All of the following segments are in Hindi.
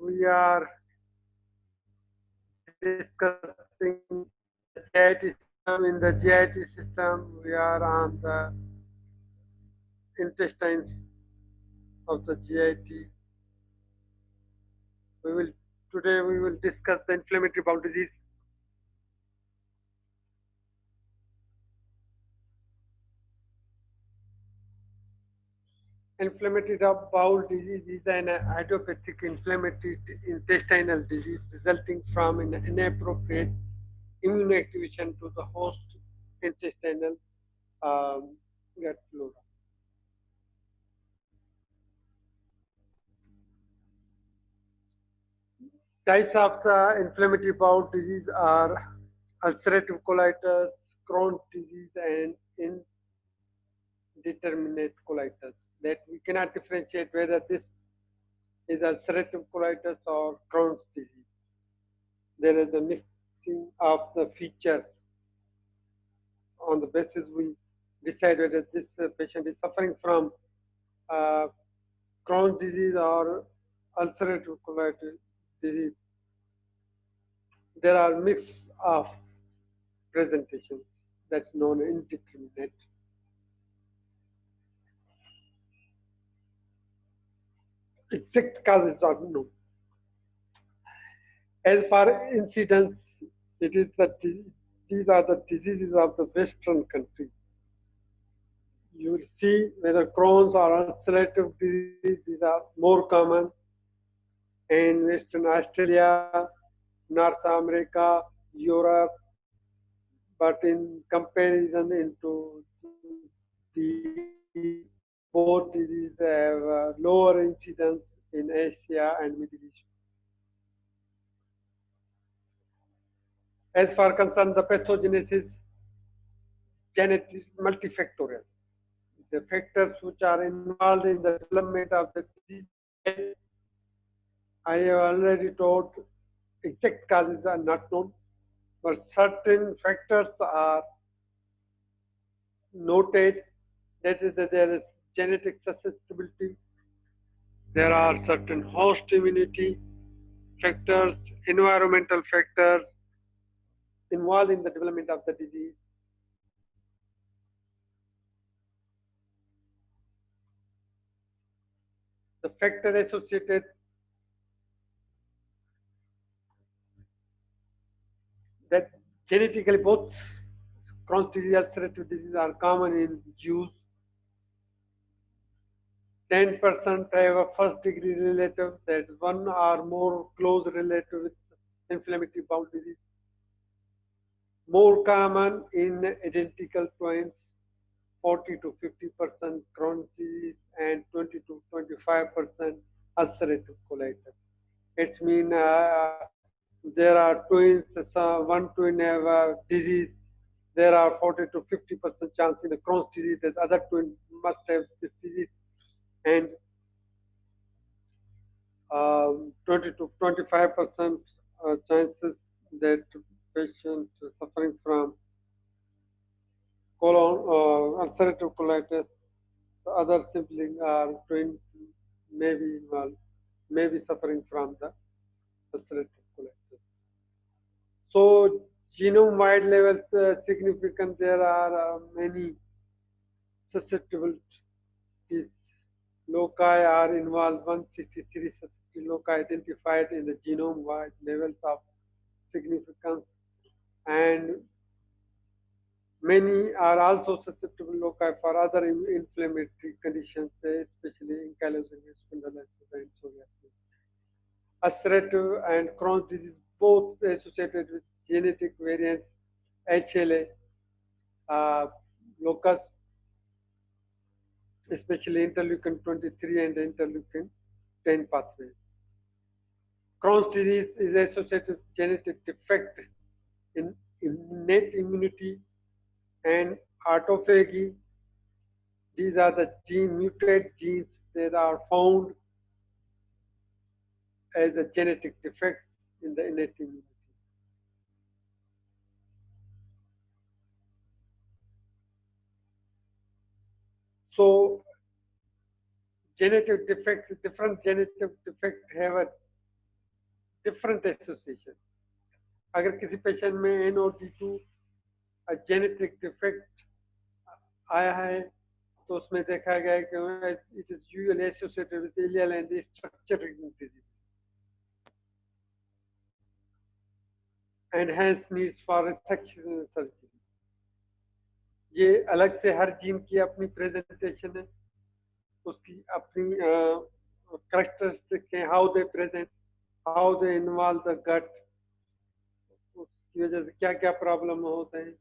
We are discussing the GIT system. In the GIT system, we are on the intestines of the GIT. We will Today we will discuss the inflammatory bowel disease. Inflammatory bowel disease is an idiopathic inflammatory intestinal disease resulting from an inappropriate immune activation to the host intestinal gut flora. Types of the inflammatory bowel disease are ulcerative colitis, Crohn's disease, and indeterminate colitis. That we cannot differentiate whether this is ulcerative colitis or Crohn's disease. There is a mixing of the features. On the basis we decide whether this patient is suffering from uh, Crohn's disease or ulcerative colitis disease. There are mix of presentations that's known as indeterminate. Exact causes are known. As far incidence, it is that these are the diseases of the Western countries. You will see whether Crohn's or ulcerative disease, these are more common in Western Australia, North America, Europe, but in comparison into the both diseases have lower incidence in Asia and Middle East. As far concerned the pathogenesis, genetic multifactorial. The factors which are involved in the development of the disease, I have already told, exact causes are not known, but certain factors are noted. That is that there is genetic susceptibility, there are certain host immunity factors, environmental factors involved in the development of the disease. The factor associated that genetically both Crohn's disease and ulcerative disease are common in Jews. 10% have a first degree relative, that is one or more close relative with inflammatory bowel disease. More common in identical twins, 40 to 50% Crohn's disease and 20 to 25% ulcerative colitis. It means there are twins, one twin have a disease, there are 40 to 50% chance in the Crohn's disease that other twin must have this disease, and 20 to 25% chances that patient suffering from colon ulcerative colitis, the other sibling are twin maybe involved, maybe suffering from the ulcerative colitis. So genome-wide levels significant. There are many susceptibilities. Loci are involved. 163 susceptible loci identified in the genome-wide levels of significance, and many are also susceptible loci for other inflammatory conditions, especially ankylosing spondylitis and psoriasis. Ulcerative and Crohn's disease both associated with genetic variants HLA, uh, locus, especially interleukin 23 and interleukin 10 pathways. Crohn's disease is associated with genetic defect in innate immunity and autophagy. These are the mutated genes that are found as a genetic defect in the innate immunity. So genetic defects, different genetic defects have a different association. अगर किसी पेशेंट में NOD2 जेनेटिक डिफेक्ट आया है तो उसमें देखा गया है कि it is usually associated with ileal and structural disease and hence needs for section surgery. ये अलग से हर जीन की अपनी प्रेजेंटेशन है, उसकी अपनी कैरेक्टरिस्टिक्स हैं, how they present, how they involve the gut, उसकी वजह से क्या क्या प्रॉब्लम होते हैं.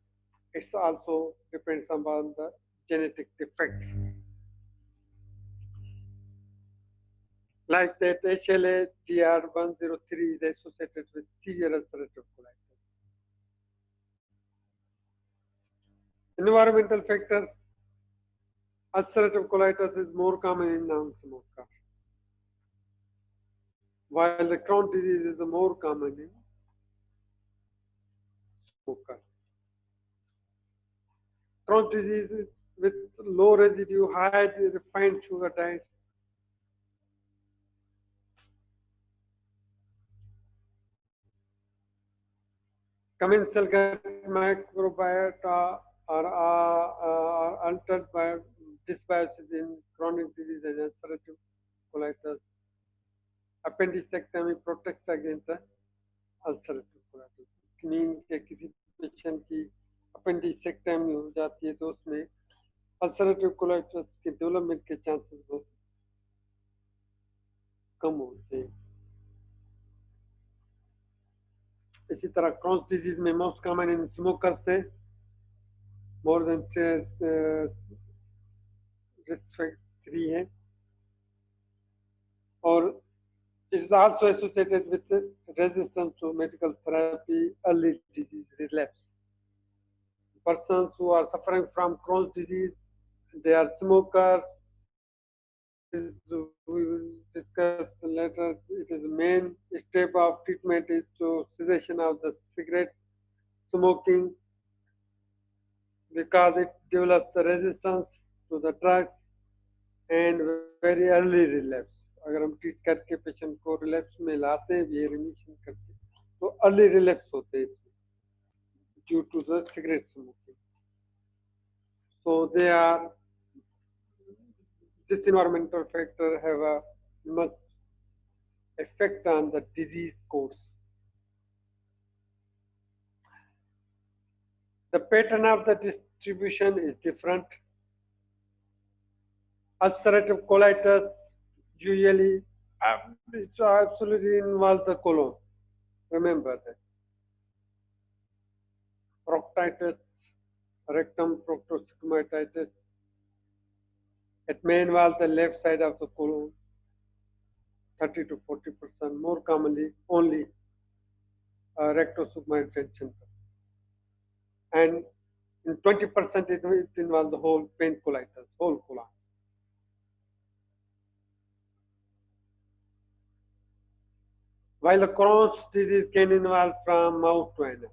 It's also depends upon the genetic defect. Like that, HLA-DR103 is associated with severe ulcerative colitis. Environmental factors. Ulcerative colitis is more common in non-smokers, while the Crohn's disease is more common in smokers. Crohn's disease is with low residue, high refined sugar diet. Commensal gut microbiota are altered by dysbiosis in chronic disease and ulcerative colitis. Appendicectomy protects against the ulcerative colitis. Means कि किसी पेशेंट की appendicectomy हो जाती है तो उसमें ulcerative colitis के डेवलपमेंट के चांसेस बहुत कम होते हैं. इसी तरह क्रॉन्स डिजीज में मोस्ट कॉमन इन स्मोकर से मोर देन रिस्क 3 है, और it is also associated with resistance to medical therapy, early disease relapse. Persons who are suffering from Crohn's disease, they are smokers. We will discuss later. It is the main step of treatment is to cessation of the cigarette smoking because it develops the resistance to the drugs and very early relapse. अगर हम ट्रीट करके पेशेंट को रिलैप्स में लाते हैं, ये रिमिशन करके, तो अर्ली रिलैप्स होते हैं due to the cigarette smoking. So they are, this environmental factor have a much effect on the disease course. The pattern of the distribution is different. Ulcerative colitis usually it absolutely involves the colon. Remember that. Proctitis, rectum proctostigmatitis, it may involve the left side of the colon, 30 to 40%, more commonly only rectosigmoid tension. And in 20% it involves the whole pain colitis, whole colon. While the Crohn's disease can involve from mouth to anus,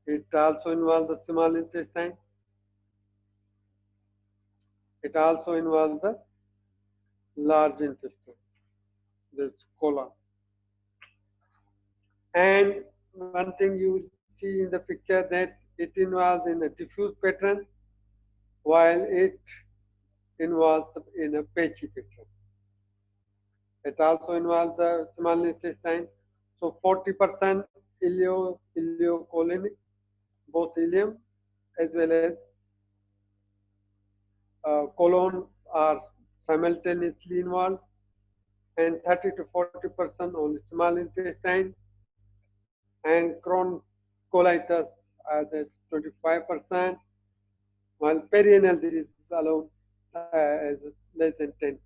it also involves the small intestine. It also involves the large intestine, this colon. And one thing you see in the picture that it involves in a diffuse pattern, while it involves in a patchy pattern. It also involves the small intestine. So 40% ileocolonic, both ileum as well as colon are simultaneously involved, and 30 to 40% on small intestine, and Crohn's colitis as at 25%, while perianal disease alone as less than 10%.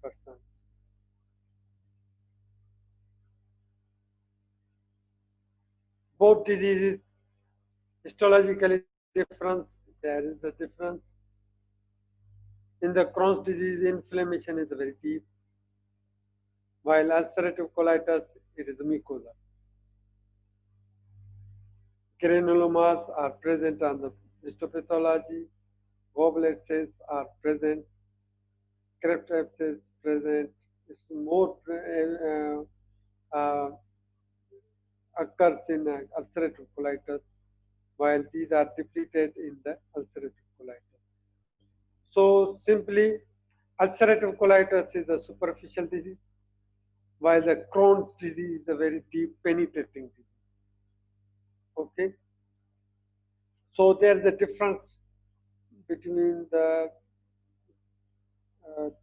Both diseases histologically different. There is a difference. In the Crohn's disease, inflammation is very deep, while ulcerative colitis, it is mucosa. Granulomas are present on the histopathology. Goblet cells are present. Cleft abscess present is more occurs in ulcerative colitis, while these are depleted in the ulcerative colitis. So simply, ulcerative colitis is a superficial disease, while the Crohn's disease is a very deep penetrating disease. Okay, so there's a difference between the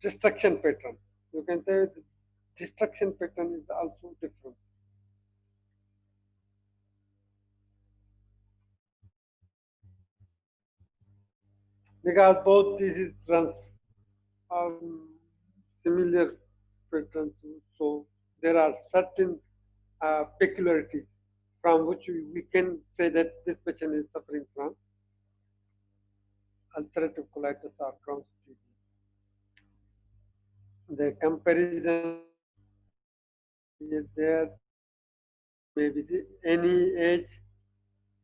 destruction pattern. You can say the destruction pattern is also different. Because both diseases runs similar patterns, so there are certain peculiarities from which we can say that this patient is suffering from ulcerative colitis or Crohn's disease. The comparison is there, maybe any age.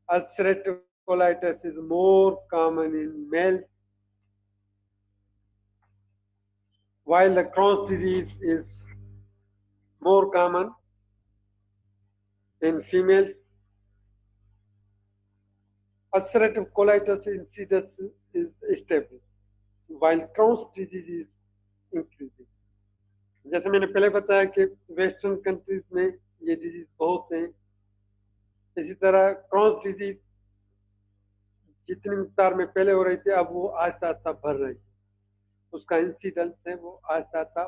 Ulcerative colitis is more common in males, while the Crohn's disease is more common in females. Ulcerative colitis incidence is stable, while Crohn's disease is increasing. जैसे मैंने पहले बताया कि वेस्टर्न कंट्रीज में ये डिजीज बहुत है, इसी तरह क्रॉन्स डिजीज जितनी मिकदार में पहले हो रही थी अब वो आहिस्ता आहिस्ता बढ़ रही है, उसका इंसिडेंस है वो आहिस्ता आहिस्ता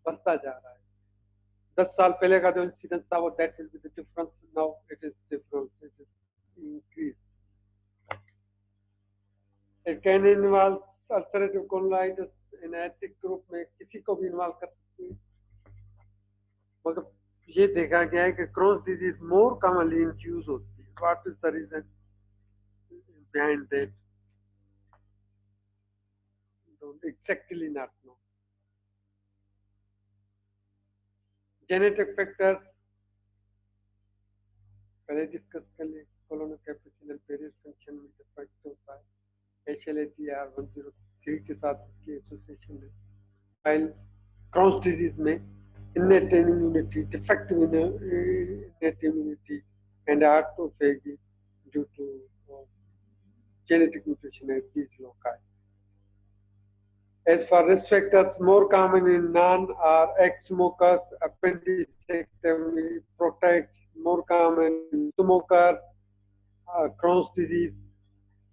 बढ़ता जा रहा है. 10 साल पहले का जो इंसिडेंस था वो that will be the difference, now it is difference, it is increase. It can involve ulcerative colitis in ethic group में किसी को भी इन्वॉल्व कर सकती है, मगर ये देखा गया है कि Crohn's disease more commonly induce होती है. What is the reason behind that? Don't exactly not know. Genetic factors पहले डिस्कस कर लिए. कोलोनोकैपिटल पेरिस फंक्शन में डिफेक्ट होता है, HLA-TR 103 के साथ उसकी एसोसिएशन है. while Crohn's disease में innate immunity, defective innate immunity and autophagy due to genetic mutation at these loci. As for risk factors, more common in non or ex-smokers, appendicectomy protects, more common in smoker, Crohn's disease,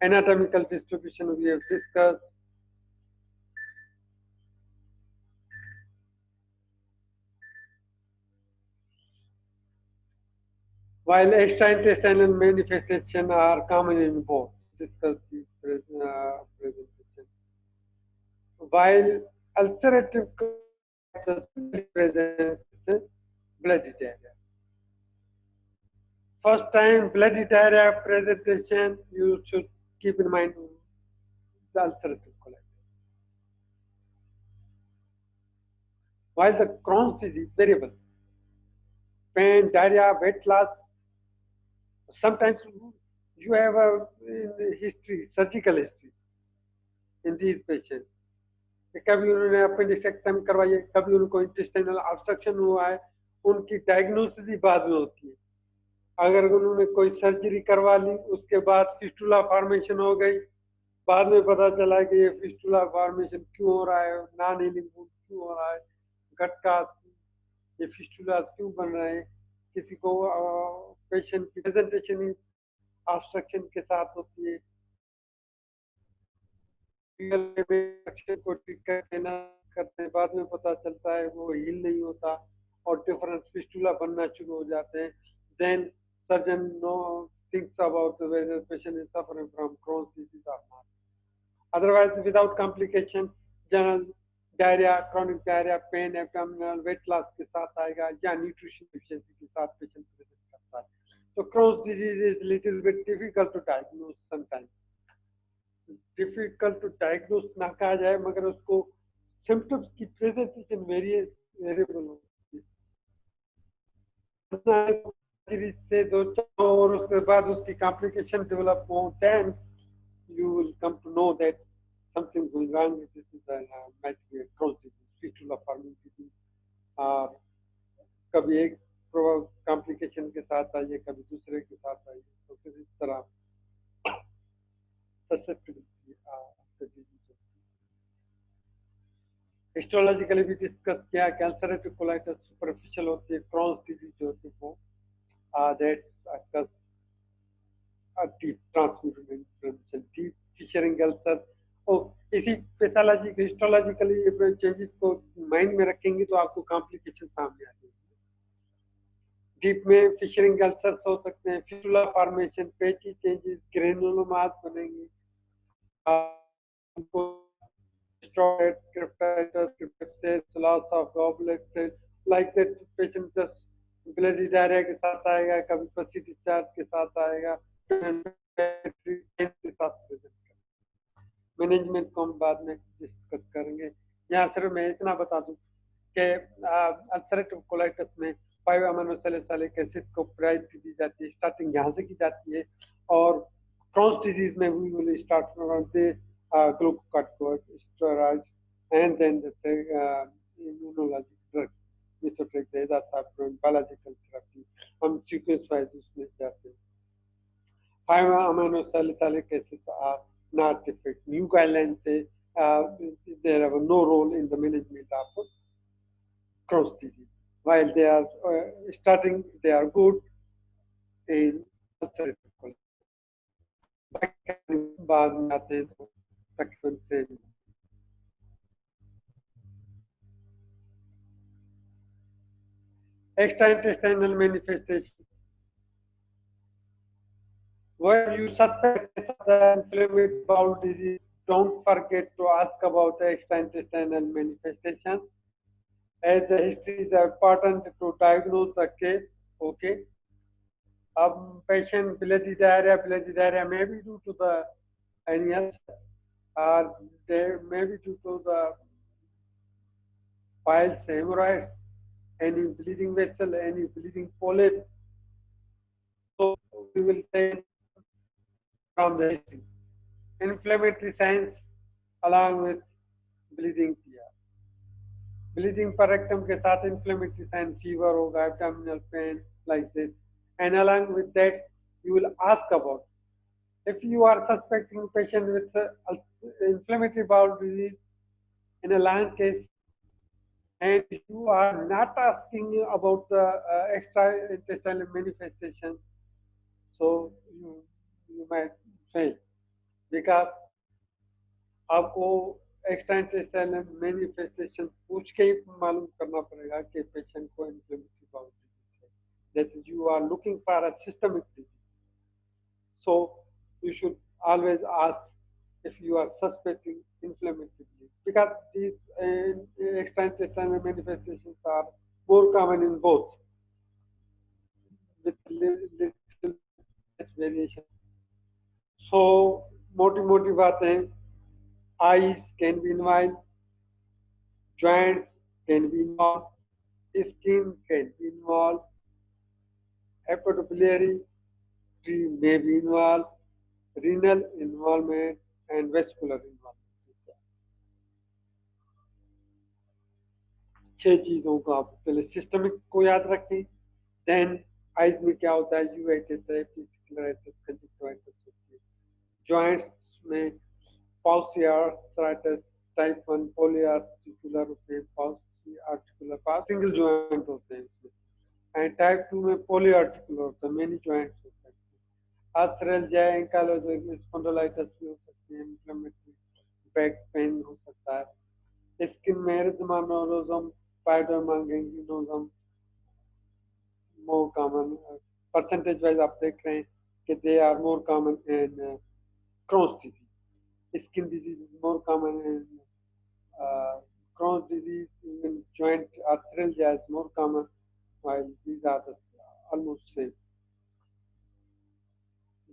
anatomical distribution we have discussed. While extraintestinal manifestations are common in both, discuss the presentation. While ulcerative colitis presents bloody diarrhea. First time bloody diarrhea presentation, you should keep in mind the ulcerative colitis. While the Crohn's disease variable, pain, diarrhea, weight loss, sometimes you have a history, surgical history in these patients. कभी उन्होंने अपेंडिसेक्टमी करवाई है, कभी उनको इंटेस्टाइनल ऑब्स्ट्रक्शन हुआ है, उनकी डायग्नोसिस ही बाद में होती है. अगर उन्होंने कोई सर्जरी करवा ली, उसके बाद फिस्टुला फॉर्मेशन हो गई, बाद में पता चला कि ये फिस्टुला फॉर्मेशन क्यों हो रहा है, नॉन हीलिंग वुंड क्यों हो रहा है, गट का ये फिस्टुला क्यों बन रहे हैं. किसी को पेशेंट की प्रेजेंटेशन ऑब्स्ट्रक्शन के साथ होती है, को ठीक करते बाद में पता चलता है वो हील नहीं होता और डिफरेंट फिस्टुला बनना शुरू हो जाते हैं. Then surgeon no thinks about whether the patient is suffering from Crohn's disease or not. Otherwise, without complication, general diarrhea, chronic diarrhea, pain, abdominal, weight loss के साथ आएगा या nutrition deficiency के साथ patient present करता है. So Crohn's disease is little bit difficult to diagnose sometimes. Difficult to diagnose ना कहा जाए, मगर उसको सिम्टम्स की प्रेजेंटेशन वेरिएबल होती है. से 2-4 और उसके बाद उसकी कॉम्प्लिकेशन डेवलप हो, then you will come to know that something going wrong with this, then might be a Crohn's disease, fistula forming disease, और कभी एक कॉम्प्लिकेशन के साथ आइए, कभी दूसरे के साथ आइए, तो फिर इस तरह ससेप्टिबिलिटी डिजीज। हिस्टोलॉजिकली भी डिस्कस किया कि अल्सरेटिव कोलाइटिस सुपरफिशियल होती है, क्रॉन्स डिजीज जो होती है वो that deep transmitted inflammation, deep fissering ulcer। और इसी पैथोलॉजी हिस्टोलॉजिकली चेंजेस को माइंड में रखेंगे तो आपको कॉम्प्लिकेशन सामने आ जाएगी। डीप में फिशरिंग अल्सर्स हो सकते हैं, फिस्टुला फॉर्मेशन, पेची चेंजेस, ग्रेनुलोमास बनेंगे, आपको destroyed cryptitis, cryptopsis, loss of goblet cells, like that patient just bloody diarrhea के साथ आएगा, कभी पसी डिस्चार्ज के साथ आएगा, मैनेजमेंट को हम बाद में डिस्कस करेंगे। यहाँ सिर्फ मैं इतना बता दूं कि अल्सरेटिव कोलाइटिस में 5 अमीनो सैलिसिलिक एसिड को प्रायोरिटी दी जाती है, स्टार्टिंग यहाँ से की जाती है, और क्रॉन्स डिजीज में we will start from the glucocorticoid steroids and then the immunologic drugs, methotrexate, azathioprine, biological therapy, हम सीक्वेंस वाइज उसमें जाते हैं। 5 amino salicylic acids are not effective. New guidelines say they have no role in the management of Crohn's disease. While they are starting, they are good in ulcerative colitis. बाद में आते हैं तो तकरीबन से extraintestinal manifestation. When you suspect the inflammatory bowel disease, don't forget to ask about the extraintestinal manifestation, as the history is important to diagnose the case. Okay. Patient bloody diarrhea may be due to the hernias, or they may be due to the piles, hemorrhoids, any bleeding vessel, any bleeding polyp. So we will say from the history. Inflammatory signs along with bleeding PR. Bleeding per rectum के साथ inflammatory sign, fever होगा, abdominal pain like this, and along with that you will ask about if you are suspecting patient with inflammatory bowel disease in a lung case, and you are not asking about the extraintestinal manifestation, so you might fail because आपको extraintestinal manifestation पूछ के ही मालूम करना पड़ेगा कि पेशेंट को inflammatory bowel disease है. That is, you are looking for a systemic disease. So you should always ask if you are suspecting inflammatory disease, because these extraintestinal manifestations are more common in both with little variation. So मोटी बातें, eyes can be involved, joints can be involved, skin can be involved, hepatobiliary tree may be involved, renal involvement and vascular involvement. 6 चीजों को आप पहले सिस्टमिक को याद रखें, देन आइज में क्या होता है, यूवाइटिस है, स्क्लेराइटिस, कंजक्टिवाइटिस होती है, जॉइंट्स में पाउसियार्थराइटिस टाइप 1, पॉलीआर्टिकुलर होते हैं, पाउसियार्टिकुलर पास सिंगल जॉइंट होते हैं इसमें, एंड टाइप 2 में पॉलीआर्टिकुलर होता है, मेनी जॉइंट्स होते हैं, आर्थराइटिस, एंकाइलोसिस, स्पॉन्डिलाइटिस भी हो सकती है, इन्फ्लेमेटरी बैक पेन हो सकता है, स्किन में erythema nodosum, pyoderma gangrenosum more common, percentage wise आप देख रहे हैं कि they are more common in Crohn's disease. Skin disease is more common in Crohn's disease, even joint arthralgia is more common, while these are almost same.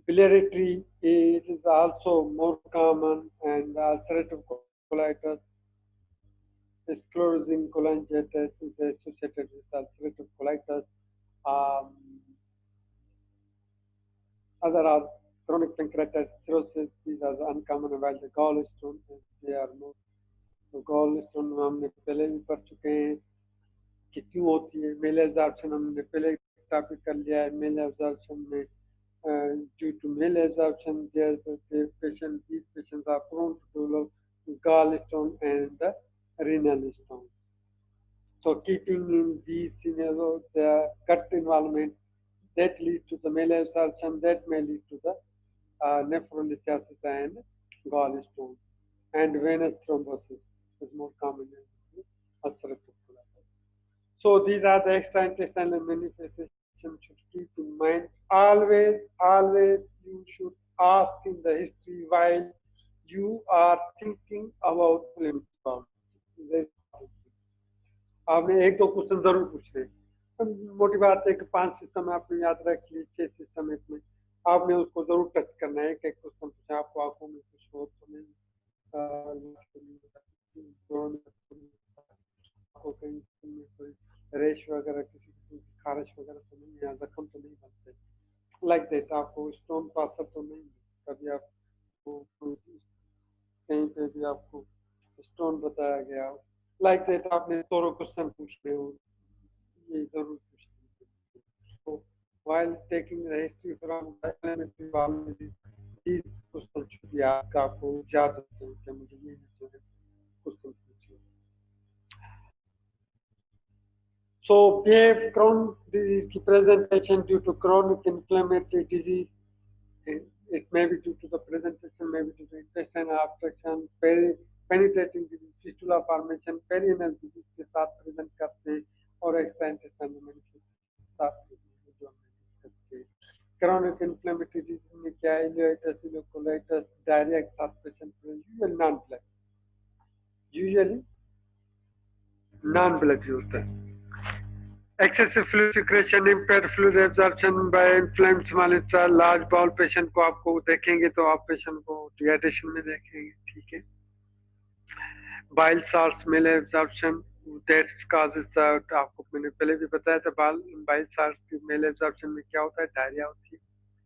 Biliary tree, it is also more common, and ulcerative colitis, sclerosing cholangitis is associated with ulcerative colitis. Other are chronic pancreatitis, cirrhosis, these are the uncommon, while the gallstone, they are more. तो gallstone में हमने पहले भी पढ़ चुके हैं कि क्यों होती है. मेल एब्जॉर्प्शन हमने पहले टॉपिक कर लिया है. मेल एब्जॉर्प्शन में due to male absorption, the patient, these patients are prone to develop gallstone and the renal stone. So keeping in these scenarios, the gut involvement that leads to the male absorption, that may lead to the nephrolithiasis and gallstone. And venous thrombosis is more common in ulcerative colitis. So these are the extraintestinal manifestations should keep in mind. Always you should ask in the history while you are thinking about clinical problem. आपने एक दो क्वेश्चन जरूर पूछ रहे. मोटी बात है कि 5 सिस्टम आपने याद रख लिए, 6 सिस्टम इसमें आपने उसको जरूर टच करना है. एक क्वेश्चन पूछा आपको आंखों में कुछ हो तो नहीं, आपको कहीं कोई रेश वगैरह, किसी की खारिश वगैरह तो नहीं है, जख्म तो नहीं बनते, लाइक दैट. आपको स्टोन का असर तो नहीं, कभी आपको कहीं पे भी आपको स्टोन बताया गया, लाइक दैट आपने थोड़ा क्वेश्चन पूछ रहे हो, ये जरूर पूछ लीजिए. तो while taking the history from the elementary biology, these questions should be asked. आपको याद होते हैं कि मुझे ये क्वेश्चन पूछिए. So gave Crohn's disease presentation due to chronic inflammatory disease. It may be due to the presentation, may be due to intestinal obstruction, penetrating disease, fistula formation, perianal disease के साथ प्रेजेंट करते हैं और एक्स्ट्रा इंटेस्टाइनल मैनिफेस्टेशन के साथ जो हमने डिस्कस किए. Chronic inflammatory disease में क्या है, ileitis, colitis, डायरिया के साथ पेशेंट यूजुअली नॉन ब्लडी होता है. Excessive fluid secretion, impaired fluid absorption by inflamed small intestine, large bowel patient को आपको देखेंगे तो आप पेशेंट को डिहाइड्रेशन में देखेंगे. ठीक है. Bile salts mal absorption, that causes the, आपको मैंने पहले भी बताया था bile salts की mal absorption में क्या होता है, डायरिया होती है.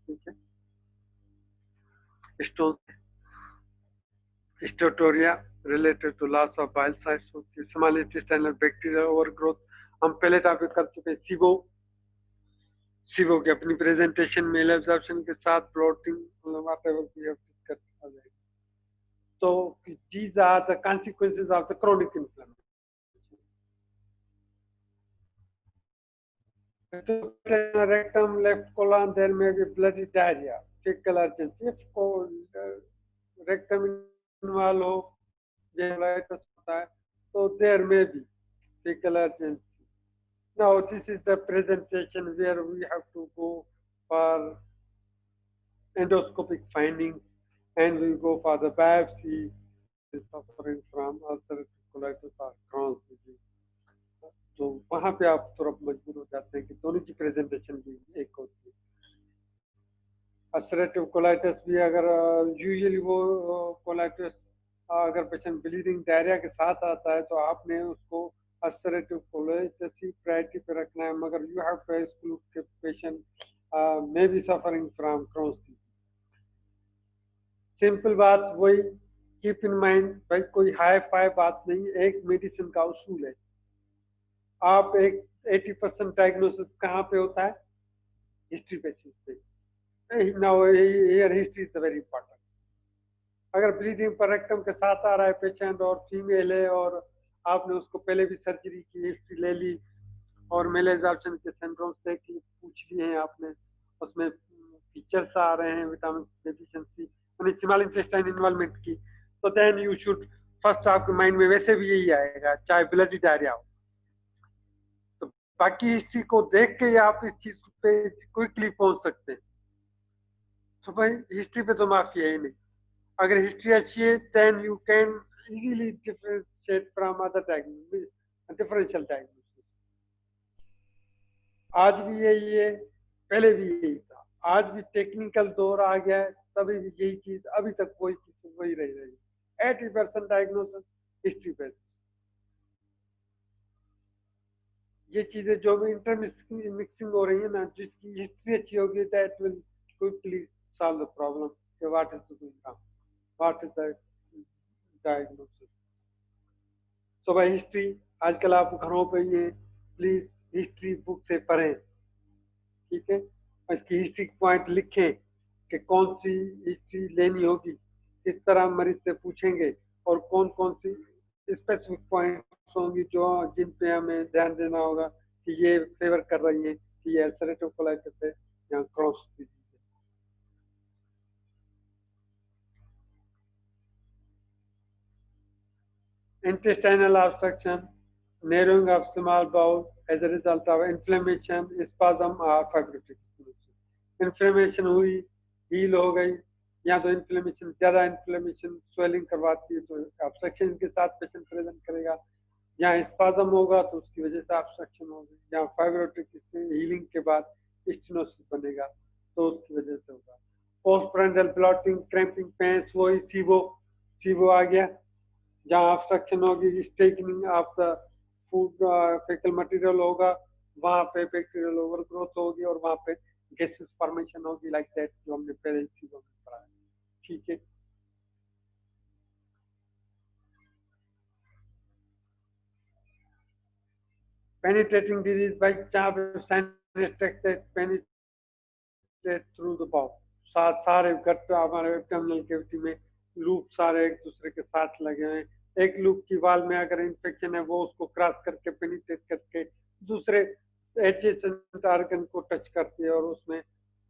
ठीक है. Stone, steatorrhoea related to loss of bile salts होती है. Small intestinal bacterial overgrowth हम पहले टॉपिक कर चुके हैं. सिवो की अपनी प्रेजेंटेशन मेल एब्जॉर्प्शन के साथ bloating whatever we have discussed. So these are the consequences of the chronic inflammation. Rectum, left colon, there may be bloody diarrhea, fecal urgency. If rectum involved हो, होता है, so there may be fecal urgency. Now this is the presentation where we have to go for endoscopic findings and we go for the biopsy suffering from ulcerative colitis or Crohn's disease. तो वहां पे आप थोड़ा मजबूर हो जाते हैं कि दोनों की प्रेजेंटेशन भी एक होती है. अल्सरेटिव कोलाइटिस भी अगर यूजुअली वो कोलाइटिस अगर पेशेंट ब्लीडिंग डायरिया के साथ आता है तो आपने उसको अल्सरेटिव कोलाइटिस ही प्रायोरिटी पे रखना है. मगर यू हैव टू एक्सक्लूड के patient may be suffering from Crohn's disease. Simple बात वही कीप इन माइंड भाई, कोई हाई फाई बात नहीं. एक मेडिसिन का उसूल है. आप एक 80% डायग्नोसिस कहाँ पे होता है, हिस्ट्री बेसिस पे. Now here history is very important. अगर ब्लीडिंग पर रेक्टम के साथ आ रहा है पेशेंट और फीमेल है और आपने उसको पहले भी सर्जरी की हिस्ट्री ले ली और मेल एब्जॉर्प्शन के सिंड्रोम से पूछ लिए हैं आपने, उसमें फीचर्स आ रहे हैं विटामिन डेफिशिएंसी यानी स्मॉल इंटेस्टाइन इन्वॉल्वमेंट की, तो देन यू शुड फर्स्ट आपके माइंड में वैसे भी यही आएगा चाहे ब्लडी डायरिया हो. बाकी हिस्ट्री को देख के आप इस चीज पे क्विकली पहुंच सकते हैं. तो भाई हिस्ट्री पे तो माफी है ही नहीं. अगर हिस्ट्री अच्छी है then you can easily differentiate from other diagnosis, differential diagnosis. आज भी यही है, पहले भी यही था. आज भी टेक्निकल दौर आ गया है, तभी भी यही चीज अभी तक वही चीज वही रह रही है. 80% डायग्नोसिस हिस्ट्री पे. ये चीजें जो भी इंटरमिक्सिंग हो रही है ना, जिसकी हिस्ट्री अच्छी होगी that will quickly solve the problem. Okay, what is going wrong? What is the diagnosis? So by history, आजकल आप घरों पे ये प्लीज हिस्ट्री बुक से पढ़ें, ठीक है, और इसकी हिस्ट्री पॉइंट लिखें कि कौन सी हिस्ट्री लेनी होगी, किस तरह मरीज से पूछेंगे और कौन कौन सी स्पेसिफिक पॉइंट्स होंगी जो जिन पे हमें ध्यान देना होगा कि ये फेवर कर रही है कि ये अल्सरेटिव कोलाइटिस है या क्रॉस डिजीज है। Intestinal obstruction, narrowing of small bowel as a result of inflammation, spasm or fibrotic solution. Inflammation हुई, हील हो गई, या तो इन्फ्लेमेशन ज्यादा इन्फ्लेमेशन स्वेलिंग करवाती है तो ऑब्स्ट्रक्शन के साथ पेशेंट प्रेजेंट करेगा, या स्पाज्म होगा तो उसकी वजह से ऑब्स्ट्रक्शन होगी, या फाइब्रोटिक हीलिंग के बाद स्टेनोसिस बनेगा तो उसकी वजह से होगा। पोस्टप्रेंडल ब्लॉटिंग, क्रैम्पिंग, पेन्स, वही सीबो, सीबो आ गया, जहाँ ऑब्स्ट्रक्शन होगी, stacking of the food faecal material होगा, वहाँ पे बैक्टीरियल ओवरग्रोथ होगी और वहाँ पे गैसेस फॉर्मेशन होगी, लाइक दैट, जो हमने पहले चीजों में पढ़ा है, ठीक है। Penetrating disease by chance penetrate through the bowel, सारे गट हमारे एब्डोमिनल कैविटी में लूप सारे एक दूसरे के साथ लगे हुए हैं, एक लूप की वाल में अगर इंफेक्शन है वो उसको क्रॉस करके पेनिट्रेट करके दूसरे एडजेसेंट ऑर्गन को टच करती है और उसमें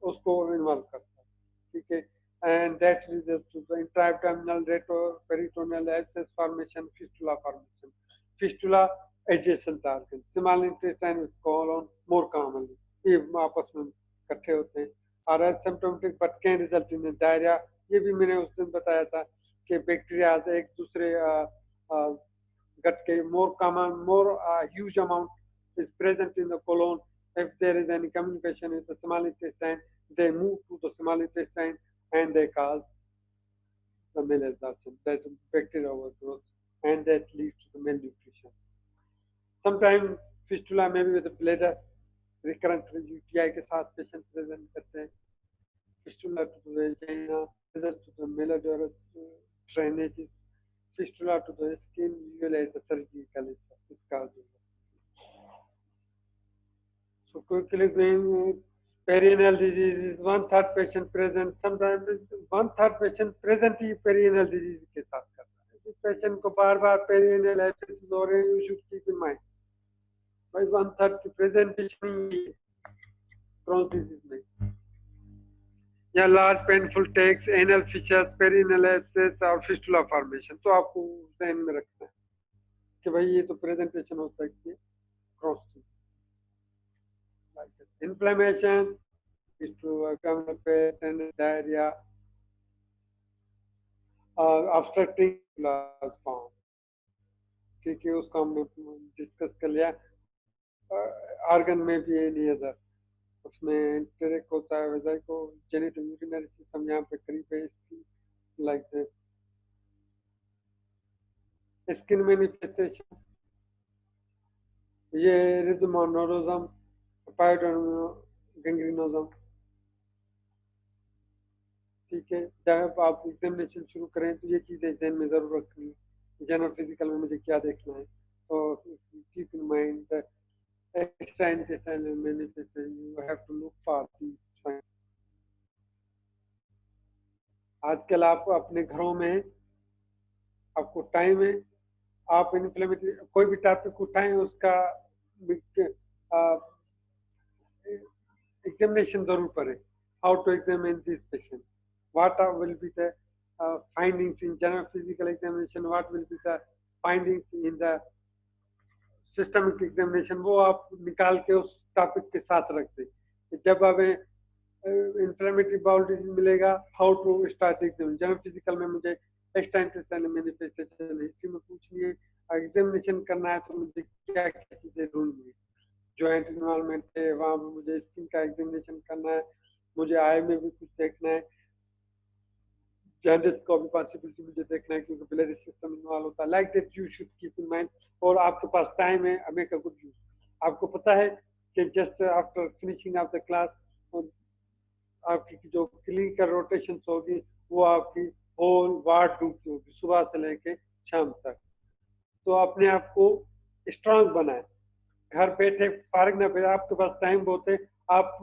उसको इन्वॉल्व करता है, ठीक है। And that leads to the intraabdominal retroperitoneal abscess formation, fistula formation, fistula adjacent organ, small intestine with colon more commonly, ये आपस में इकट्ठे होते हैं और asymptomatic but can result in diarrhoea. ये भी मैंने उस दिन बताया था कि बैक्टीरिया एक दूसरे gut के more common, more huge amount is present in the colon. If there is any communication with the small intestine, they move to the small intestine and they cause the malabsorption, that is bacterial overgrowth, and that leads to the malnutrition. Sometimes fistula may be with the bladder, recurrent UTI के साथ patient present करते हैं, fistula to the vagina, to the malodorous drainages, fistula to the skin, usually as a surgical is caused. So quickly going, perineal disease is one third patient present, sometimes one third patient present he perineal disease के साथ करता है, जिस patient को बार बार perineal abscess हो रहे हैं, you should keep in mind, भाई one third की presentation ही Crohn's disease में, या large painful takes, anal fissures, perineal abscess और fistula formation, तो आपको ध्यान में रखना है कि भाई ये तो presentation हो सकती है Crohn's disease. Inflammation is to abdominal pain and diarrhea, obstructing large form, ठीक है, उसका हमने डिस्कस कर लिया। ऑर्गन में भी एनी अदर, उसमें एंटेरिक होता है, वेजाइको जेनिटल यूरिनरी सिस्टम यहाँ पे करीब है इसकी, लाइक दिस। स्किन मैनिफेस्टेशन, ये रिज्मोनोरोजम, पायोडोगैंग्रीनोजम, ठीक है। जब आप एग्जामिनेशन शुरू करें तो ये चीजें ध्यान में जरूर रखनी है, जनरल फिजिकल में मुझे क्या देखना है, तो keep in mind extra intestinal manifestation, you have to look for these signs. आजकल आप अपने घरों में, आपको टाइम है, आप इन्फ्लेमेटरी कोई भी टॉपिक उठाएं, उसका एग्जामिनेशन जरूर करें, how to examine this patient, what will be the findings in general physical examination, what will be the findings in the systemic examination, वो आप निकाल के उस टॉपिक के साथ रखते हैं। जब हमें इंफ्लेमेटरी बाउल डिजीज मिलेगा, how to start exam, general physical में मुझे एक्स्ट्रा इंटेस्टाइनल मैनिफेस्टेशन हिस्ट्री में पूछनी है, एग्जामिनेशन करना है तो मुझे क्या क्या चीजें ढूंढनी है, जॉइंट इन्वॉल्वमेंट है, वहाँ पर मुझे स्किन का एग्जामिनेशन करना है, मुझे आई में भी कुछ देखना है, जॉन्डिस को भी पॉसिबिलिटी मुझे देखना है क्योंकि ब्लड सिस्टम इन्वॉल्व होता है, like that you should keep in mind. और आपके पास टाइम है, मेक अ गुड यूज। आपको पता है कि just after finishing of the class आपकी जो क्लिनिकल रोटेशन होगी वो आपकी होल वार्ड ड्यूटी होगी सुबह से लेके शाम तक। तो अपने आप को स्ट्रांग बनाए, घर बैठे फारिग ना बैठे, आपके पास टाइम बहुत है। आप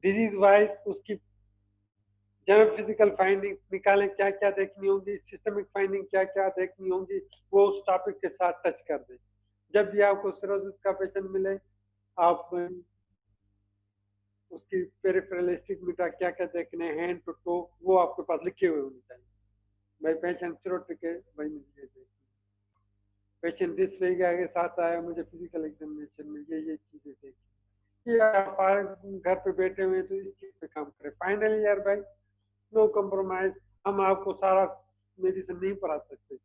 डिजीज वाइज उसकी जनरल फिजिकल फाइंडिंग निकालें, क्या क्या देखनी होंगी, सिस्टमिक फाइंडिंग क्या क्या देखनी होंगी, वो उस टॉपिक के साथ टच कर दें। जब भी आपको सिरोसिस का पेशेंट मिले, आप उसकी पेरिफेरल स्टिग्मेटा क्या क्या देखने, हैंड टू टो, वो आपके पास लिखे हुए होने चाहिए। भाई पेशेंट सिरोटिक है, भाई मुझे पेशेंट दिस वे के साथ आया, मुझे फिजिकल एग्जामिनेशन में ये चीजें देखी। ये आप घर पे बैठे हुए तो इस चीज पे काम करें। फाइनली यार भाई, नो कम्प्रोमाइज। हम आपको सारा मेडिसिन नहीं पढ़ा सकते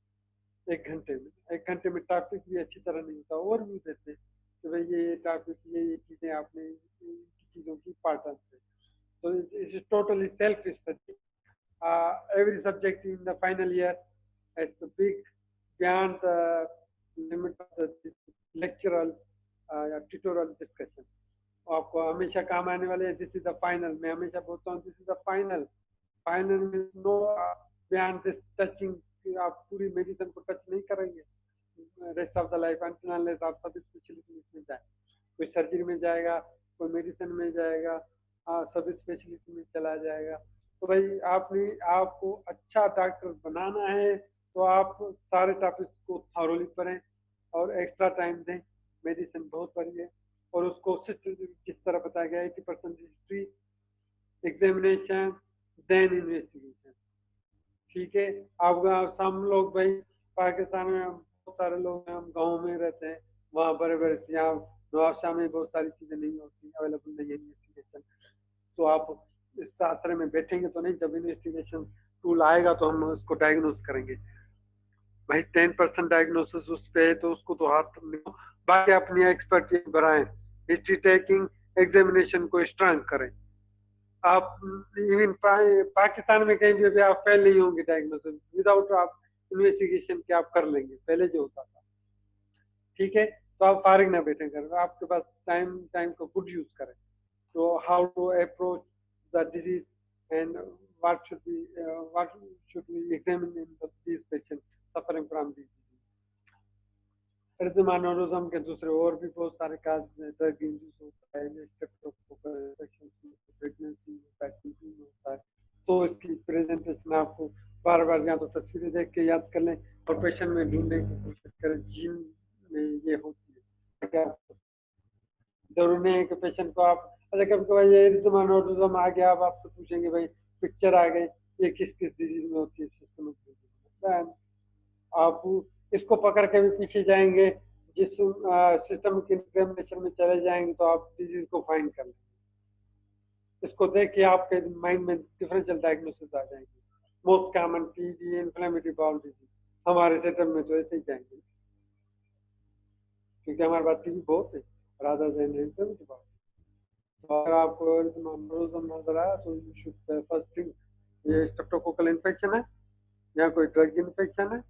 1 घंटे में। 1 घंटे में टॉपिक भी अच्छी तरह नहीं होता, और भी देते तो भाई ये टॉपिक ये चीजें आपने चीजों की पार्टन है। So it is totally self-study. Every subject in the final year has a big beyond the limit of the lectural tutorial discussion. आपको हमेशा काम आने वाले, दिस इज द फाइनल। मैं हमेशा बोलता हूँ this is the final. Final में नो बियॉन्ड दिस टचिंग, आप पूरी मेडिसिन को टच नहीं करेंगे rest of the life until आप सब स्पेशलिस्ट में जाए। कोई सर्जरी में जाएगा, कोई मेडिसिन में जाएगा, सब स्पेशलिस्ट में चला जाएगा। तो भाई आपने आपको अच्छा डॉक्टर बनाना है तो आप सारे टॉपिक्स को थॉरोली पढ़ें और एक्स्ट्रा टाइम दें। मेडिसिन बहुत बड़ी है और उसको जिस तरह बताया गया 80% हिस्ट्री, एग्जामिनेशन, देन इन्वेस्टिगेशन। ठीक है। अब हम लोग भाई पाकिस्तान में बहुत सारे लोग हैं, हम गाँव में रहते हैं, वहाँ बड़े बड़े यहाँ नवाबशाह में बहुत सारी चीजें नहीं होती, अवेलेबल नहीं है इन्वेस्टिगेशन। तो आप इस आश्रय में बैठेंगे तो नहीं, जब इन्वेस्टिगेशन टूल आएगा तो हम उसको डायग्नोस करेंगे। भाई 10% डायग्नोसिस उस पे है तो उसको तो हाथ में, बाकी अपनी एक्सपर्टीज बढ़ाएं, हिस्ट्री टेकिंग, एग्जामिनेशन को स्ट्रांग करें। आप इवन पाकिस्तान में कहीं भी आप फेल नहीं होंगे डायग्नोसिस विदाउट आप इन्वेस्टिगेशन के, आप कर लेंगे पहले जो होता था। ठीक है। तो आप फारिग ना बैठे कर, आपके पास टाइम टाइम को गुड यूज करें। तो how to approach the disease and what should we examine in these patients suffering from these disease। एर्जमानोरिज्म के दूसरे और भी बहुत सारे काज हैं, ड्रग इंड्यूस होता है, स्ट्रेप्टोकोकल इन्फेक्शन प्रेगनेंसी होता है, टीबी होता है। तो इसकी प्रेजेंटेशन आपको बार बार या तो तस्वीरें देख के याद कर लें और पेशेंट में ढूंढने की कोशिश करें जीन में ये होती है। क्या जरूरी नहीं है कि पेशेंट को आप, अच्छा कभी कभी ये एर्जमानोरिज्म आ गया, अब आपसे पूछेंगे भाई पिक्चर आ गई, ये किस किस डिजीज में होती है, सिस्टमिक डिजीज। आप इसको पकड़ के भी पीछे जाएंगे, जिस सिस्टम के एग्जामिनेशन में चले जाएंगे तो आप डिजीज को फाइंड कर लेंगे। इसको देख के आपके माइंड में डिफरेंशियल डायग्नोसिस आ जाएंगे। Most common TB, inflammatory bowel disease, हमारे सेटअप में तो ऐसे ही जाएंगे क्योंकि हमारे पास टीबी बहुत है, राधा देन इन्फ्लेमेटरी बाउल। तो अगर आपको नजर आया तो यू शुड फर्स्ट थिंग, ये स्ट्रेप्टोकोकल इन्फेक्शन है या कोई ड्रग इन्फेक्शन है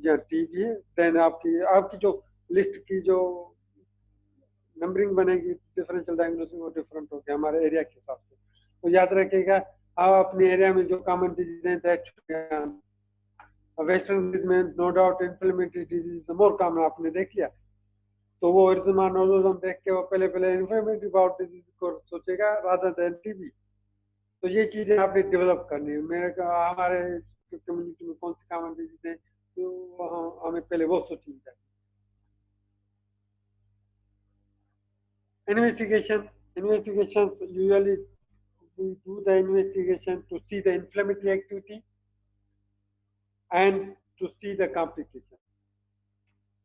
या टीबी है। देन आपकी आपकी जो लिस्ट की जो नंबरिंग बनेगी डिफरेंशियल डायग्नोसिस वो डिफरेंट होगी हमारे एरिया के हिसाब से। तो याद रखिएगा आप अपने एरिया में जो कॉमन डिजीज है, वेस्टर्न में no doubt inflammatory disease more common आपने देख लिया, तो वो एर्जमानोरिज्म देख के वो पहले पहले इन्फ्लेमेटरी बाउल डिजीज को सोचेगा रादर देन टीबी। तो ये चीजें आपने डेवलप करनी है। मेरे हमारे कम्युनिटी में कौन सी कॉमन डिजीज है तो हमें पहले वो सोचनी चाहिए। Investigations usually we do the investigation to see the inflammatory activity and to see the complication।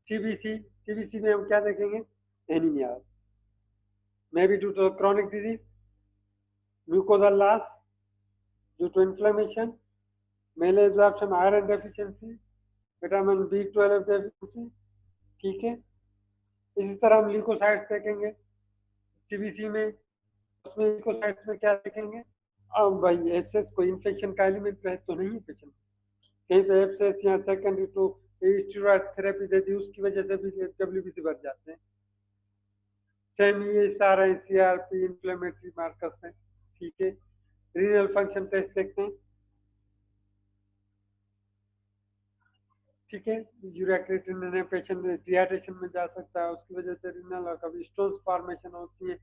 CBC में हम क्या देखेंगे, anaemia, may be due to chronic disease, mucosal loss due to inflammation, malabsorption, iron deficiency, vitamin B12 deficiency। ठीक है। इसी तरह हम ल्यूकोसाइट्स देखेंगे सीबीसी में, उसमें ल्यूकोसाइट्स में क्या देखेंगे, अब भाई एसएस कोई इन्फेक्शन का एलिमेंट है तो नहीं है पेशेंट, कहीं पे एब्सेस या सेकेंडरी टू स्टेरॉइड थेरेपी दे दी उसकी वजह से भी डब्ल्यूबीसी बढ़ जाते हैं। सेम ये सारा सीआरपी इन्फ्लेमेटरी मार्कर्स हैं। ठीक है, रीनल फंक्शन टेस्ट देखते हैं। ठीक है, यूरिया क्रिएटिनिन पेशेंट डिहाइड्रेशन में जा सकता है, उसकी वजह से रीनल और कभी स्टोन्स फॉर्मेशन होती है।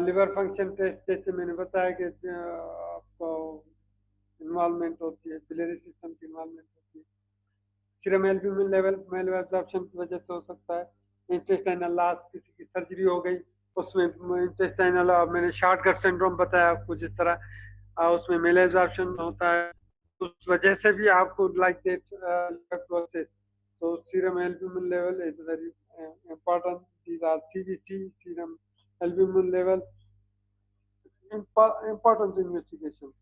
लिवर फंक्शन टेस्ट जैसे मैंने बताया कि आपको इन्वॉल्वमेंट होती है, बिलियरी सिस्टम की इन्वॉल्वमेंट होती है। Serum albumin level malabsorption की वजह से हो सकता है। इंटेस्टाइनल लॉस, किसी की सर्जरी हो गई उसमें इंटेस्टाइनल, मैंने शॉर्ट गट सिंड्रोम बताया आपको, जिस तरह उसमें मेल एब्जॉर्प्शन होता है, उस वजह से भी आपको लाइक दैट प्रोसेस। तो serum albumin level is very important. These are CBC, serum albumin level, important investigation.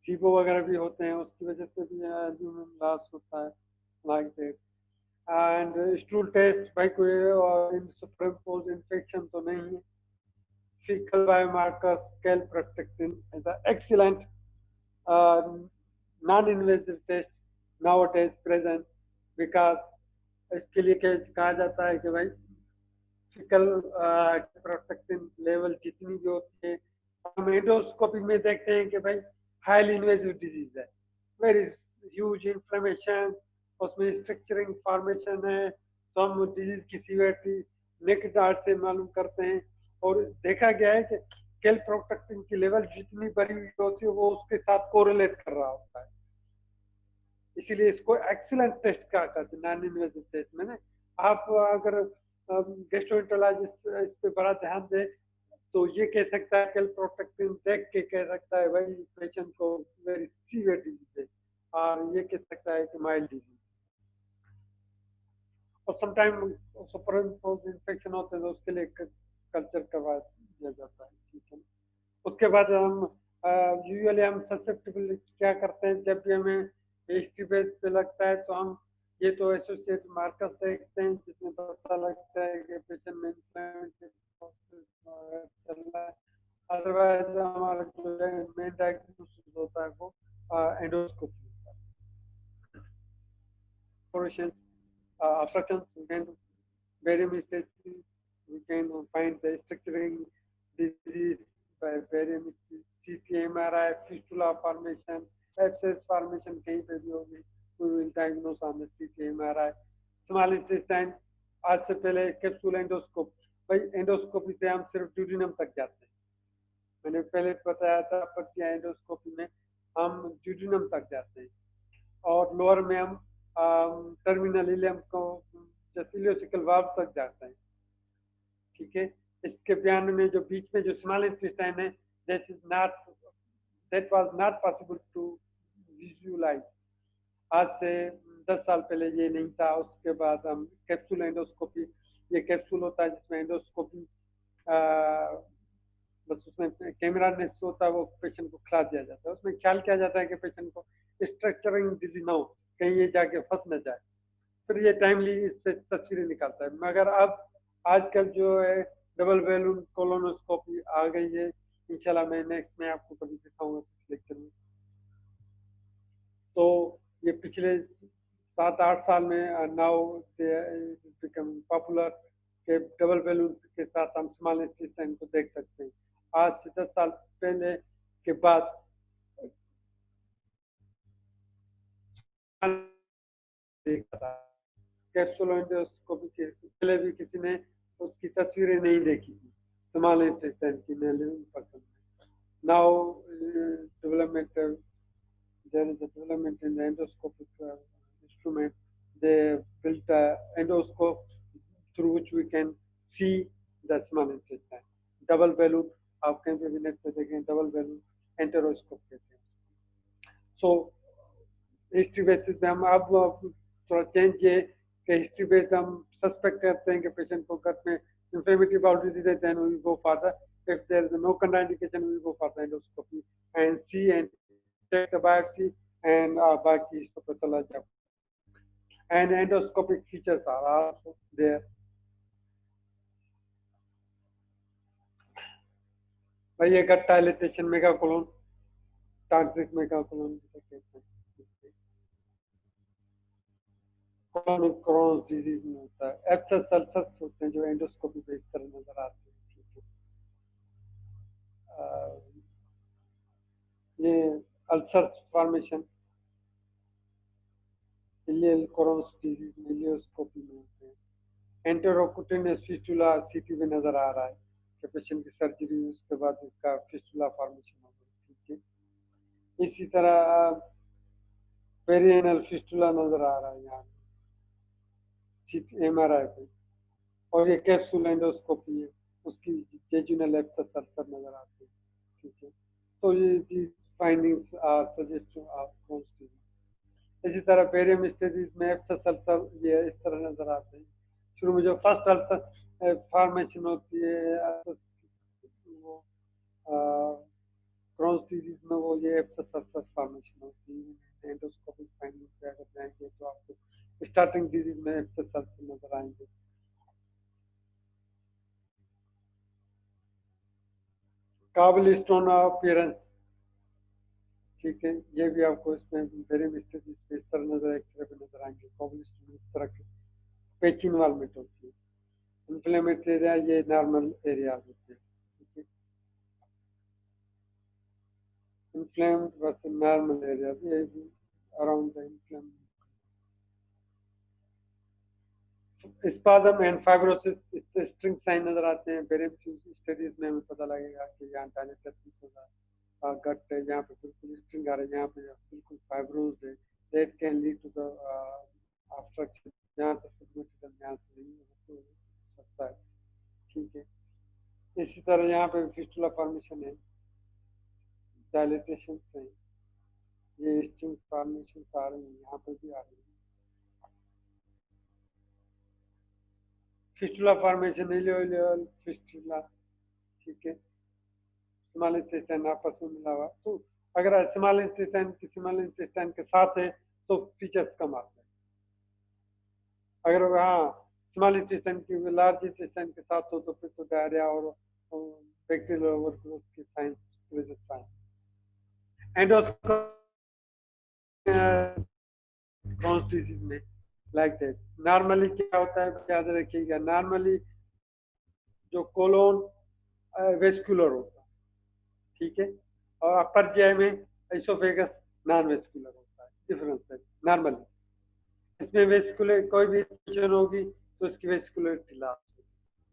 SIBO वगैरह भी होते हैं, उसकी वजह से भी एल्ब्यूमिन लॉस होता है, like that. And stool test, भाई कोई सुपरइम्पोज इन्फेक्शन तो नहीं है। fecal biomarker calprotectin is an excellent uh, non-invasive test nowadays present, because इसके लिए कहा जाता है कि भाई फिकल प्रोटेक्टिन लेवल जितनी भी होती है, हम एंडोस्कोपी में देखते हैं कि भाई हाईली इन्वेसिव डिजीज है, वेरी ह्यूज इन्फ्लेमेशन, उसमें स्ट्रक्चरिंग फॉर्मेशन है, तो हम डिजीज की सीवियरिटी नेक डार्ट से मालूम करते हैं। और देखा गया है कि कैल्प्रोटेक्टिन की लेवल जितनी बड़ी हुई होती है वो उसके साथ कोरिलेट कर रहा होता है, इसीलिए इसको एक्सीलेंट टेस्ट कहा करते हैं, नॉन इन्वेसिव टेस्ट। मैंने आप अगर गेस्ट्रोएंटरोलॉजिस्ट इस पे बड़ा ध्यान दे तो ये कह सकता है कैल्प्रोटेक्टिन देख के कह सकता है भाई पेशेंट को वेरी सीवियर डिजीज है, और ये कह सकता है कि माइल्ड डिजीज। और समटाइम सुपरइम्पोज इन्फेक्शन होते हैं तो उसके लिए कल्चर करवा दिया जाता है, ठीक है। उसके बाद हम यूजुअली हम ससेप्टेबल क्या करते हैं, जब भी हमें हिस्ट्री बेस पे लगता है तो हम ये तो एसोसिएट मार्कर्स देखते हैं जिसमें पता लगता है कि पेशेंट में इन्फ्लेमेटरी प्रोसेस चल रहा है। अदरवाइज हमारा जो मेन डायग्नोसिस होता है वो एंडोस्कोपी होता है। Correlations, obstructions, we can barium stasis, we can find the structuring disease by barium CT-MRI, fistula formation, abscess formation कहीं पे भी होगी, we will diagnose on the CT-MRI. Small intestine, आज से पहले कैप्सूल एंडोस्कोप, भाई एंडोस्कोपी से हम सिर्फ ड्यूडिनम तक जाते हैं, मैंने पहले बताया था, पर एंडोस्कोपी में हम ड्यूडिनम तक जाते हैं, और लोअर में हम टर्मिनल इलियम को इलियोसिकल वाल्व तक जाते हैं, ठीक है। इसके बयान में जो बीच में जो स्मॉल इंटेस्टाइन है, that was not possible to visualise. आज से 10 साल पहले ये नहीं था। उसके बाद हम कैप्सूल एंडोस्कोपी, ये कैप्सूल होता है जिसमें एंडोस्कोपी बस उसमें कैमरा नेक्स्ट होता है, वो पेशेंट को खिला दिया जाता है। उसमें ख्याल किया जाता है कि पेशेंट को स्ट्रक्चरिंग डिजीज ना हो, कहीं ये जाके फंस न जाए, फिर ये टाइमली इससे तस्वीरें निकालता है। मगर अब आजकल जो है डबल बैलून कोलोनोस्कोपी आ गई है, इंशाल्लाह मैं नेक्स्ट में आपको कभी दिखाऊंगा लेक्चर में। तो ये पिछले 7-8 साल में नाउ बिकम पॉपुलर के डबल बैलून के साथ हम स्मॉल इंटेस्टाइन को देख सकते हैं। आज से 10 साल पहले के बाद देखा था, कैप्सूल एंडोस्कोपी के पहले भी किसी ने उसकी तस्वीरें नहीं देखी थी स्मॉल इंटेस्टाइन की लिविंग पर्सन में। Now development, there is a development in the endoscopic instrument. They built an endoscope through which we can see the small intestine. Double balloon, आप कहीं पे भी नेट पे देखें, डबल बैलून एंटेरोस्कोप कहते हैं। सो हिस्ट्री बेसिस पे हम अब थोड़ा चेंज है कि हिस्ट्री बेस हम सस्पेक्ट करते हैं कि पेशेंट को गट में इंफ्लेमेटरी बाउल डिजीज है, then we go for the, if there is no contraindication we go for the endoscopy and see and take the biopsy and बाकी इसको पता चला जाए। And endoscopic features are also there. भाई ये गट डायलेटेशन मेगाकोलोन, तांत्रिक मेगाकोलोन कहते हैं, क्रॉन्स डिजीज में होता है। एब्सेस अल्सर्स होते हैं जो एंडोस्कोपी पे इस तरह नजर आते हैं, ठीक है। Ulcer formation ileal Crohn's disease में इलियोस्कोपी में होते हैं। एंटेरोक्यूटेनियस फिस्टुला सीटी में नजर आ रहा है कि पेशेंट की सर्जरी उसके बाद इसका फिस्टुला फॉर्मेशन हो गई, ठीक है। इसी तरह पेरिएनल फिस्टुला नजर आ रहा है यहाँ MRI पे, और ये कैप्सूल एंडोस्कोपी है, उसकी जेजुनल एब्सेस अल्सर नजर आते हैं, ठीक है। तो ये findings are suggest of Crohn's disease. इसी तरह बेरियम स्टडीज में एब्सेस अल्सर ये इस तरह नजर आते हैं। शुरू में जो फर्स्ट अल्सर फॉर्मेशन होती है वो Crohn's डिजीज में वो ये एब्सेस अल्सर फॉर्मेशन होती है। एंडोस्कोपिक फाइंडिंग पे अगर जाएंगे तो आपको स्टार्टिंग डिजीज में एब्सेस अल्सर नजर आएंगे। काबल स्टोन अपीयरेंस, ठीक है, ये भी आपको इसमें वेरी मिस्टेक इस तरह नजर एक्सरे पे नजर आएंगे। काबल स्टोन इस तरह की पैच इन्वॉल्वमेंट होती है। इन्फ्लेमेटरी एरिया ये नॉर्मल एरिया होते हैं, ठीक है। इन्फ्लेम्ड वर्सेस नॉर्मल एरिया ये around the inflamed. Spasm and fibrosis string sign नजर आते हैं। वेरी स्टडीज में हमें पता लगेगा कि यहाँ डायलिसिस होगा, गट है, यहाँ पे बिल्कुल स्ट्रिंग आ रहा है, यहाँ पे बिल्कुल फाइब्रोज है, that can lead to the obstruction. यहाँ तक सिग्निफिकेंट यहाँ से नहीं हो सकता है, ठीक है। इसी तरह यहाँ पे फिस्टुला फॉर्मेशन है, डायलिटेशन से ये स्ट्रिंग फॉर्मेशन आ रही है, यहाँ पे भी आ रही है। फिस्टुला फॉर्मेशन इलियोइलियल फिस्टुला, ठीक है। स्मॉल इंटेस्टाइन आपस में मिला हुआ, तो अगर स्मॉल इंटेस्टाइन के साथ है तो फीचर्स कम आते हैं। अगर हाँ स्मॉल इंटेस्टाइन की लार्ज इंटेस्टाइन के साथ हो तो फिर तो डायरिया और बैक्टीरियल ओवरग्रोथ की signs present sign. Endoscopy Crohn's disease में लाइक दैट नॉर्मली क्या होता है याद रखिएगा, नॉर्मली जो कोलोन वेस्कुलर होता है, ठीक है, और अपर जीआई में एसोफेगस नॉन वेस्कुलर होता है। डिफरेंस है नॉर्मली, इसमें वेस्कुलर कोई भी इंफेक्शन होगी तो इसकी वेस्कुलरिटी लॉस होगी,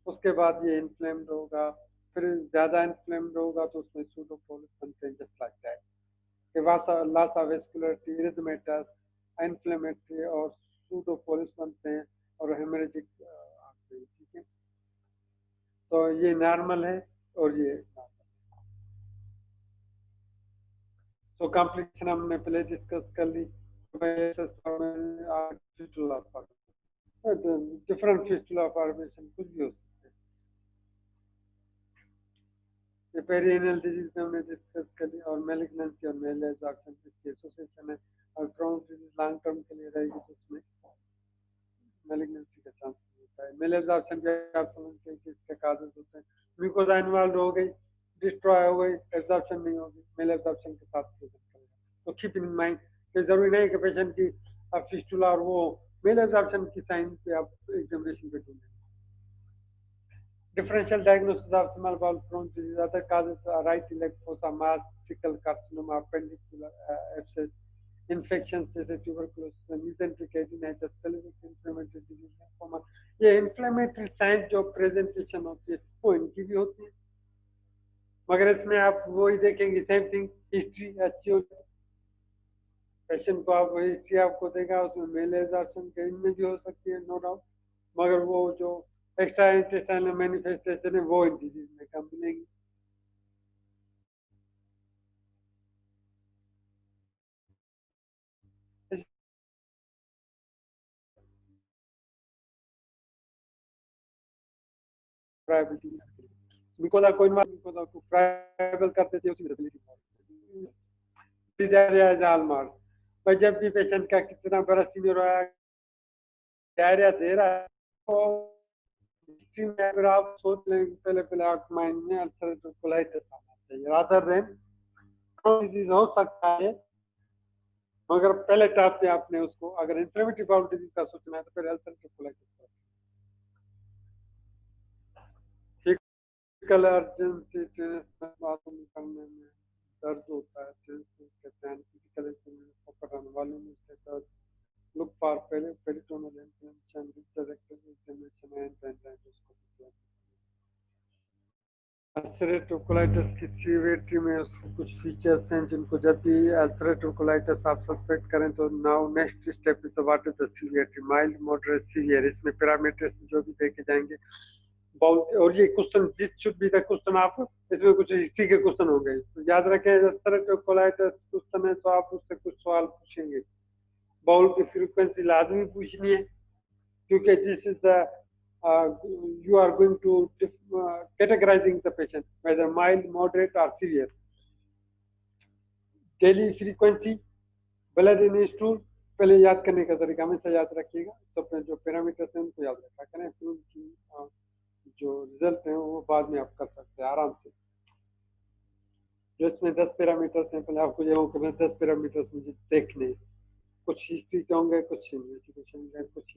उसके बाद ये इन्फ्लेम्ड होगा, फिर ज्यादा इन्फ्लेम्ड होगा तो उसमें सूडोपोलिस बनते हैं, जस्ट लाइक दैट के बाद लॉस ऑफ वेस्कुलरिटी, इरिथमेटस, इन्फ्लेमेटरी और सूडोपोलिस बनते हैं और हेमरेजिक आते हैं, ठीक है। तो ये नॉर्मल है और ये तो कॉम्प्लिकेशन हमने पहले डिस्कस कर ली। डिफरेंट फिस्टुला फॉर्मेशन कुछ भी हो सकते हैं। पेरिएनल डिजीज में हमने डिस्कस कर ली, और मैलिग्नेंसी और मेल एब्जॉर्प्शन की एसोसिएशन है, और Crohn's डिजीज लॉन्ग टर्म के लिए रहेगी तो उसमें मैलिग्नेंसी का चांस होता है। मेल एब्जॉर्प्शन भी आप समझते हैं कि इसके काजेस होते हैं, म्यूकोसा इन्वॉल्व हो गई, डिस्ट्रॉय हो गई, एब्जॉर्प्शन नहीं होगी, मेल एब्जॉर्प्शन के साथ प्रेजेंट करेगा। तो कीप इन माइंड कि जरूरी नहीं कि पेशेंट की फिस्टुला और वो मेल एब्जॉर्प्शन की साइन पे आप एग्जामिनेशन पे ढूंढें। Differential diagnosis of small bowel Crohn's disease. Other causes are right leg fossa, mass, fecal carcinoma, appendicular abscess, infections जैसे tuberculosis, mesenteric adenitis, pelvic inflammatory disease, lymphoma। ये inflammatory signs जो presentation होती है वो इनकी भी होती है, मगर इसमें आप वही देखेंगे सेम थिंग, हिस्ट्री अच्छी होती है, पेशेंट को आप हिस्ट्री आपको देगा, उसमें मेल एब्जॉर्प्शन के इनमें भी हो सकती है, नो डाउट, मगर वो जो एक्स्ट्रा इंटेस्टाइनल मैनिफेस्टेशन है वो इन डिजीज में कम मिलेगी। बिकॉज कोई बिकॉज को ट्राइबल करते थे उसी हॉलमार्क भाई, जब भी पेशेंट का कितना बड़ा सीनियर होया डायरिया दे रहा है तो हिस्ट्री में अगर आप सोच लें पहले पहले आपके माइंड में अल्सरेटिव कोलाइटिस आना चाहिए रादर देन डिजीज हो सकता है, मगर पहले टॉप पे आपने उसको अगर इंफ्लेमेटरी बाउल डिजीज का सोचना है तो फिर अल्सरेटिव कोलाइटिस फिजिकल अर्जेंसी मालूम करने में दर्द होता है, कहते हैं physical focus on volume status, look for peritoneal inflammation, reproductive inflammation, and endoscopy. Ulcerative colitis की सीवियरिटी में उसके कुछ फीचर्स हैं जिनको जब भी अल्सरेटिव कोलाइटिस आप सस्पेक्ट करें तो now next step is what is the severity, mild moderate severe, इसमें पैरामीटर्स जो भी देखे जाएंगे बहुत। और ये question this should be the question, आप इसमें कुछ हिस्ट्री के क्वेश्चन होंगे तो याद रखें अल्सरेटिव कोलाइटिस क्वेश्चन है तो आप उससे कुछ सवाल पूछेंगे। बाउल की फ्रीक्वेंसी लाजमी पूछनी है क्योंकि this is the you are going to categorizing the patient whether mild, moderate or severe. Daily frequency, blood in stool, पहले याद करने का तरीका हमेशा याद रखिएगा, तो जो पैरामीटर्स हैं उनको याद रखा करें, फिर उनकी जो रिजल्ट हैं वो बाद में आप कर सकते हैं आराम से। जो इसमें 10 पैरामीटर्स हैं, पहले आपको ये होगा 10 पैरामीटर्स मुझे देखने, कुछ हिस्ट्री के होंगे, कुछ इन्वेस्टिगेशन के, कुछ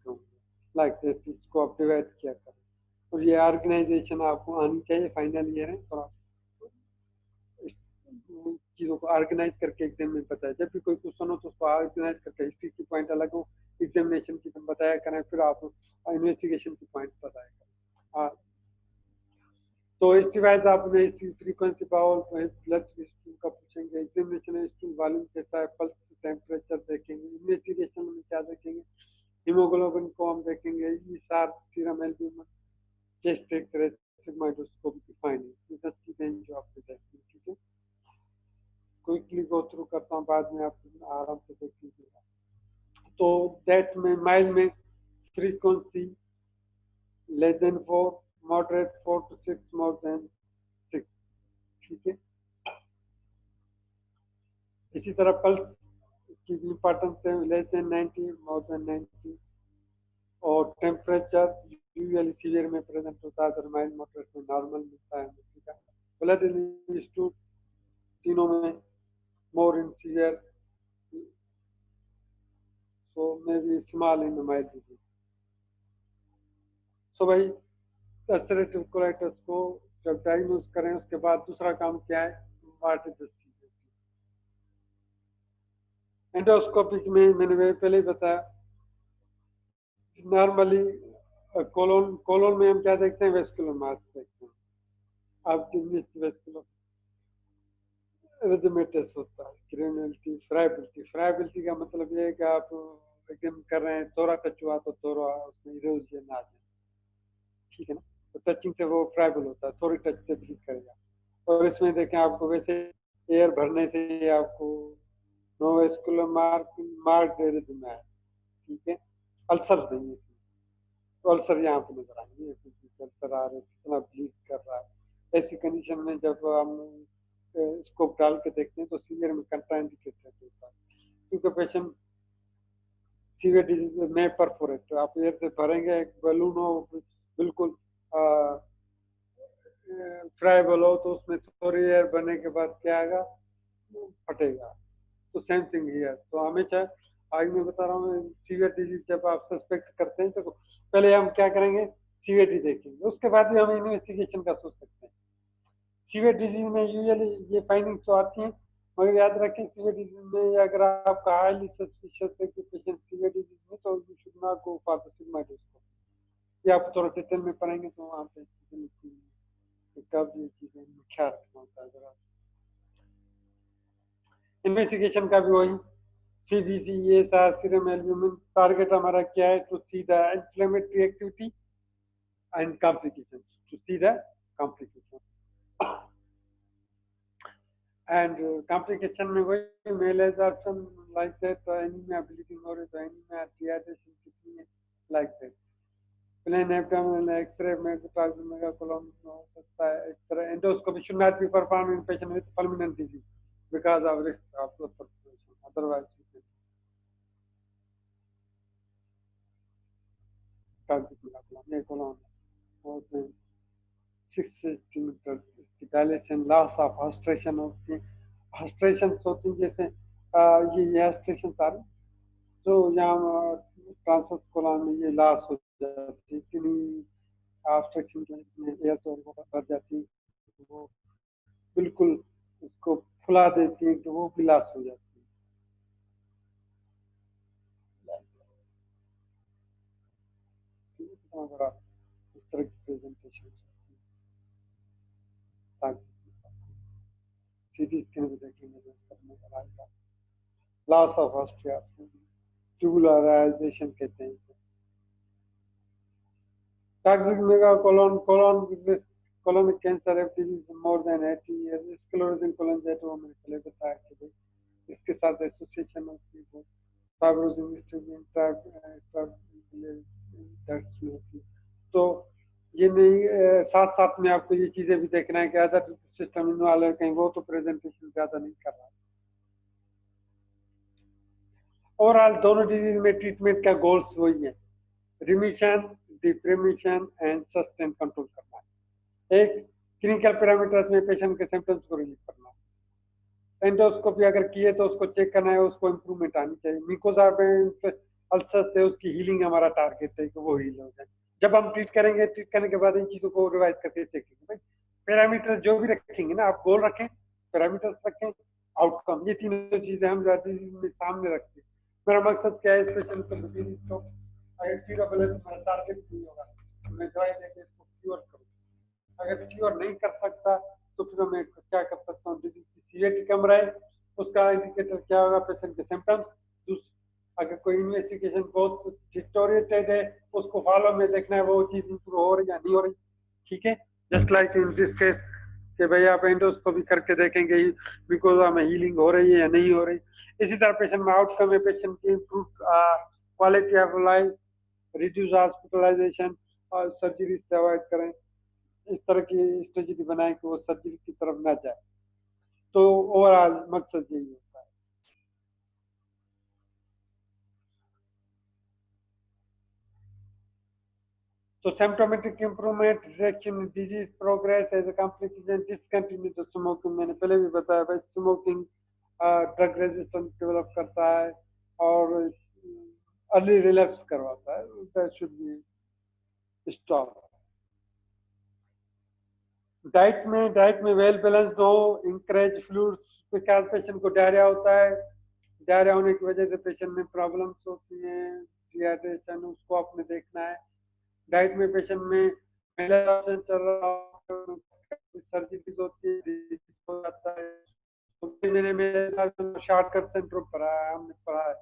होंगे लाइक दिस, इसको आप डिवाइड किया करें। और ये ऑर्गेनाइजेशन आपको आनी चाहिए, फाइनल ईयर है तो चीज़ों को ऑर्गेनाइज करके एग्जाम में बताया, जब भी कोई क्वेश्चन हो तो उसको ऑर्गेनाइज करके हिस्ट्री की पॉइंट अलग हो, एग्जामिनेशन की बताया करें, फिर आप इन्वेस्टिगेशन की पॉइंट बताया करें। तो इसके बाद आपने फ्रीक्वेंसी बाउल ब्लड स्टूल का पूछेंगे, एग्जामिनेशन स्टूल वॉल्यूम कैसा है, पल्स टेम्परेचर देखेंगे, इन्वेस्टिगेशन में क्या देखेंगे, हीमोग्लोबिन को हम देखेंगे, ESR, serum albumin, chest microscope की फाइंडिंग, 10 चीजें जो आपको देखनी, ठीक है। क्विकली गो थ्रू करता हूँ, बाद में आप आराम से देख लीजिएगा। तो दैट में माइल्ड में frequency less than 4, moderate 4 to 6, more than 6, ठीक है। इसी तरह पल्स की भी इंपॉर्टेंस है, लेस देन 90, मोर देन 90, और टेम्परेचर यूजुअली सीवियर में प्रेजेंट होता है, अदर माइल्ड मॉडरेट में नॉर्मल मिलता है, ठीक है। ब्लड इंस्टीट्यूट तीनों में more in severe, so may be small in mild disease. So भाई अल्सरेटिव कोलाइटिस को जब डायग्नोज करें उसके बाद दूसरा काम क्या है, व्हाट इज द एंडोस्कोपिक में मैंने पहले ही बताया, नॉर्मली कोलोन में हम क्या देखते हैं, वेस्कुलर मास देखते हैं, आपकी वेस्कुलर रिदमेटस होता है, क्रिमिनलिटी, फ्राइबिलिटी का मतलब ये है कि आप एकदम कर रहे हैं, थोड़ा टच हुआ तो थोड़ा उसमें इरोजन आ जाए, ठीक है ना, तो टचिंग से वो फ्राइबल होता है, थोड़ी टच से ब्लीड करेगा। और इसमें देखें आपको वैसे एयर भरने से आपको नो वेस्कुलर मार्क एरिथमिया है, ठीक है, अल्सर नहीं है, तो अल्सर यहाँ पे नजर आएंगे, अल्सर आ रहे, कितना ब्लीड कर रहा है। ऐसी कंडीशन में जब हम स्कोप डाल के देखते हैं तो सीवियर में कंट्राइंडिकेटेड होता है, क्योंकि पेशेंट सीवियर डिजीज में परफोरेट, तो आप एयर से भरेंगे, एक बलून हो बिल्कुल फ्राइबल हो तो उसमें थोड़ी एयर भरने के बाद क्या आएगा, फटेगा। तो सेम थिंग हियर, तो हमेशा आज मैं बता रहा हूँ सीवियर डिजीज जब आप सस्पेक्ट करते हैं तो पहले हम क्या करेंगे, सीवियरिटी देखेंगे, उसके बाद भी हम इन्वेस्टिगेशन का सोच सकते हैं। सीवियर डिजीज में यूजुअली ये फाइंडिंग्स तो आती हैं, मगर याद रखें सीवियर डिजीज में अगर आपका हाईली सस्पिशियस है कि पेशेंट सीवियर डिजीज में, तो you should not go for the sigmoidoscopy, ये आप थोड़ा डिटेल में पढ़ेंगे तो वहाँ पे कब ये चीजें ख्याल रखना होता है जरा। इन्वेस्टिगेशन का भी वही सीबीसी, ये सीरम एल्ब्यूमिन, टारगेट हमारा क्या है, to see the inflammatory activity and complication, to see the complication. And complication में वही malabsorption like that, anaemia, bleeding हो रही तो एनीमिया, डिहाइड्रेशन कितनी है like that, plain abdominal x-ray में मेगाकोलोम हो सकता है, x-ray endoscopy should not be perform in patient with pulmonary disease because of risk of perforation, otherwise more than 6 centimeters dilation, loss of hastration होती है, hastration होती है जैसे ये hastration सारे जो यहाँ ट्रांसवर्स कोलन में ये लॉस हो जाती है, इतनी ऑब्स्ट्रक्शन में एयर तो भर जाती है, वो बिल्कुल उसको फुला देती हैं तो वो भी लॉस हो जाती है। इतना बड़ा इस तरह की प्रेजेंटेशन सीधी स्क्रीन पे देखेंगे तो करने का आएगा। लॉस ऑफ ऑस्ट्रिया ट्यूबुलराइजेशन कहते हैं। Toxic megacolon colonic cancer have disease more than 80 years. Sclerosing cholangiocarcinoma मैंने पहले बताया कि भाई इसके साथ एसोसिएशन होती है, फाइब्रोसिस होती है। तो ये नहीं साथ साथ में आपको ये चीजें भी देखना है कि अदर सिस्टम वाले कहीं वो तो प्रेजेंटेशन ज्यादा नहीं कर रहा। ओवरऑल दोनों डिजीज में ट्रीटमेंट का गोल्स वही है, रिमिशन, डिप्रेमिशन एंड सस्टेन कंट्रोल करना है। एक क्लिनिकल पैरामीटर्स में पेशेंट के सिम्टम्स को रिलीव करना है। एंडोस्कोपी अगर किए तो उसको चेक करना है, उसको इम्प्रूवमेंट आनी चाहिए। मिकोजा में अल्सर से उसकी हीलिंग हमारा टारगेट है कि वो हील हो जाए। जब हम ट्रीट करेंगे, ट्रीट करने के बाद इन चीजों को रिवाइज करके देखेंगे। भाई पैरामीटर जो भी रखेंगे ना, आप गोल रखें, पैरामीटर्स रखें, आउटकम, ये तीनों चीजें हम में सामने रखते हैं। मेरा मकसद क्या है, इस पेशेंट को डिजीज को अगर क्यूरेबल है तो मेरा टारगेट नहीं होगा, मैं दवाई देकर इसको क्योर करूँ। अगर क्योर नहीं कर सकता तो फिर मैं क्या कर सकता हूँ, डिजीज की सीवियरिटी कम रहे, उसका इंडिकेटर क्या होगा, पेशेंट के सिम्टम्स। अगर कोई इन्वेस्टिगेशन बहुत डिस्टोरिएटेड है, उसको फॉलो में देखना है वो चीज इंप्रूव हो रही या नहीं हो रही। ठीक है, just like in this case कि भाई आप एंडोस्कोपी करके देखेंगे बिकॉज में हीलिंग हो रही है या नहीं हो रही। इसी तरह पेशेंट में आउटकम है, पेशेंट की improve quality of life, reduce hospitalisation और सर्जरी से अवॉइड करें। इस तरह की स्ट्रेटजी बनाएं कि वो सर्जरी की तरफ ना जाए। तो ओवरऑल मकसद यही होता है। So symptomatic improvement, reduction in disease progress as a complication, discontinue the smoking। मैंने पहले भी बताया भाई स्मोकिंग ड्रग रेजिस्टेंस डेवलप करता है और अर्ली रिलैप्स करवाता है, that should be stop. Diet में वेल बैलेंस हो, इंकरेज फ्लूइड्स, बिकॉज पेशेंट को डायरिया होता है, डायरिया होने की वजह से पेशेंट में प्रॉब्लम्स होती हैं, डिहाइड्रेशन, उसको आपने देखना है। डाइट में पेशेंट में चल रहा सर्जरी होती है, हो जाता है, तो मैंने मेरे शॉर्टकट सिंड्रोम पढ़ा है, हमने पढ़ा है।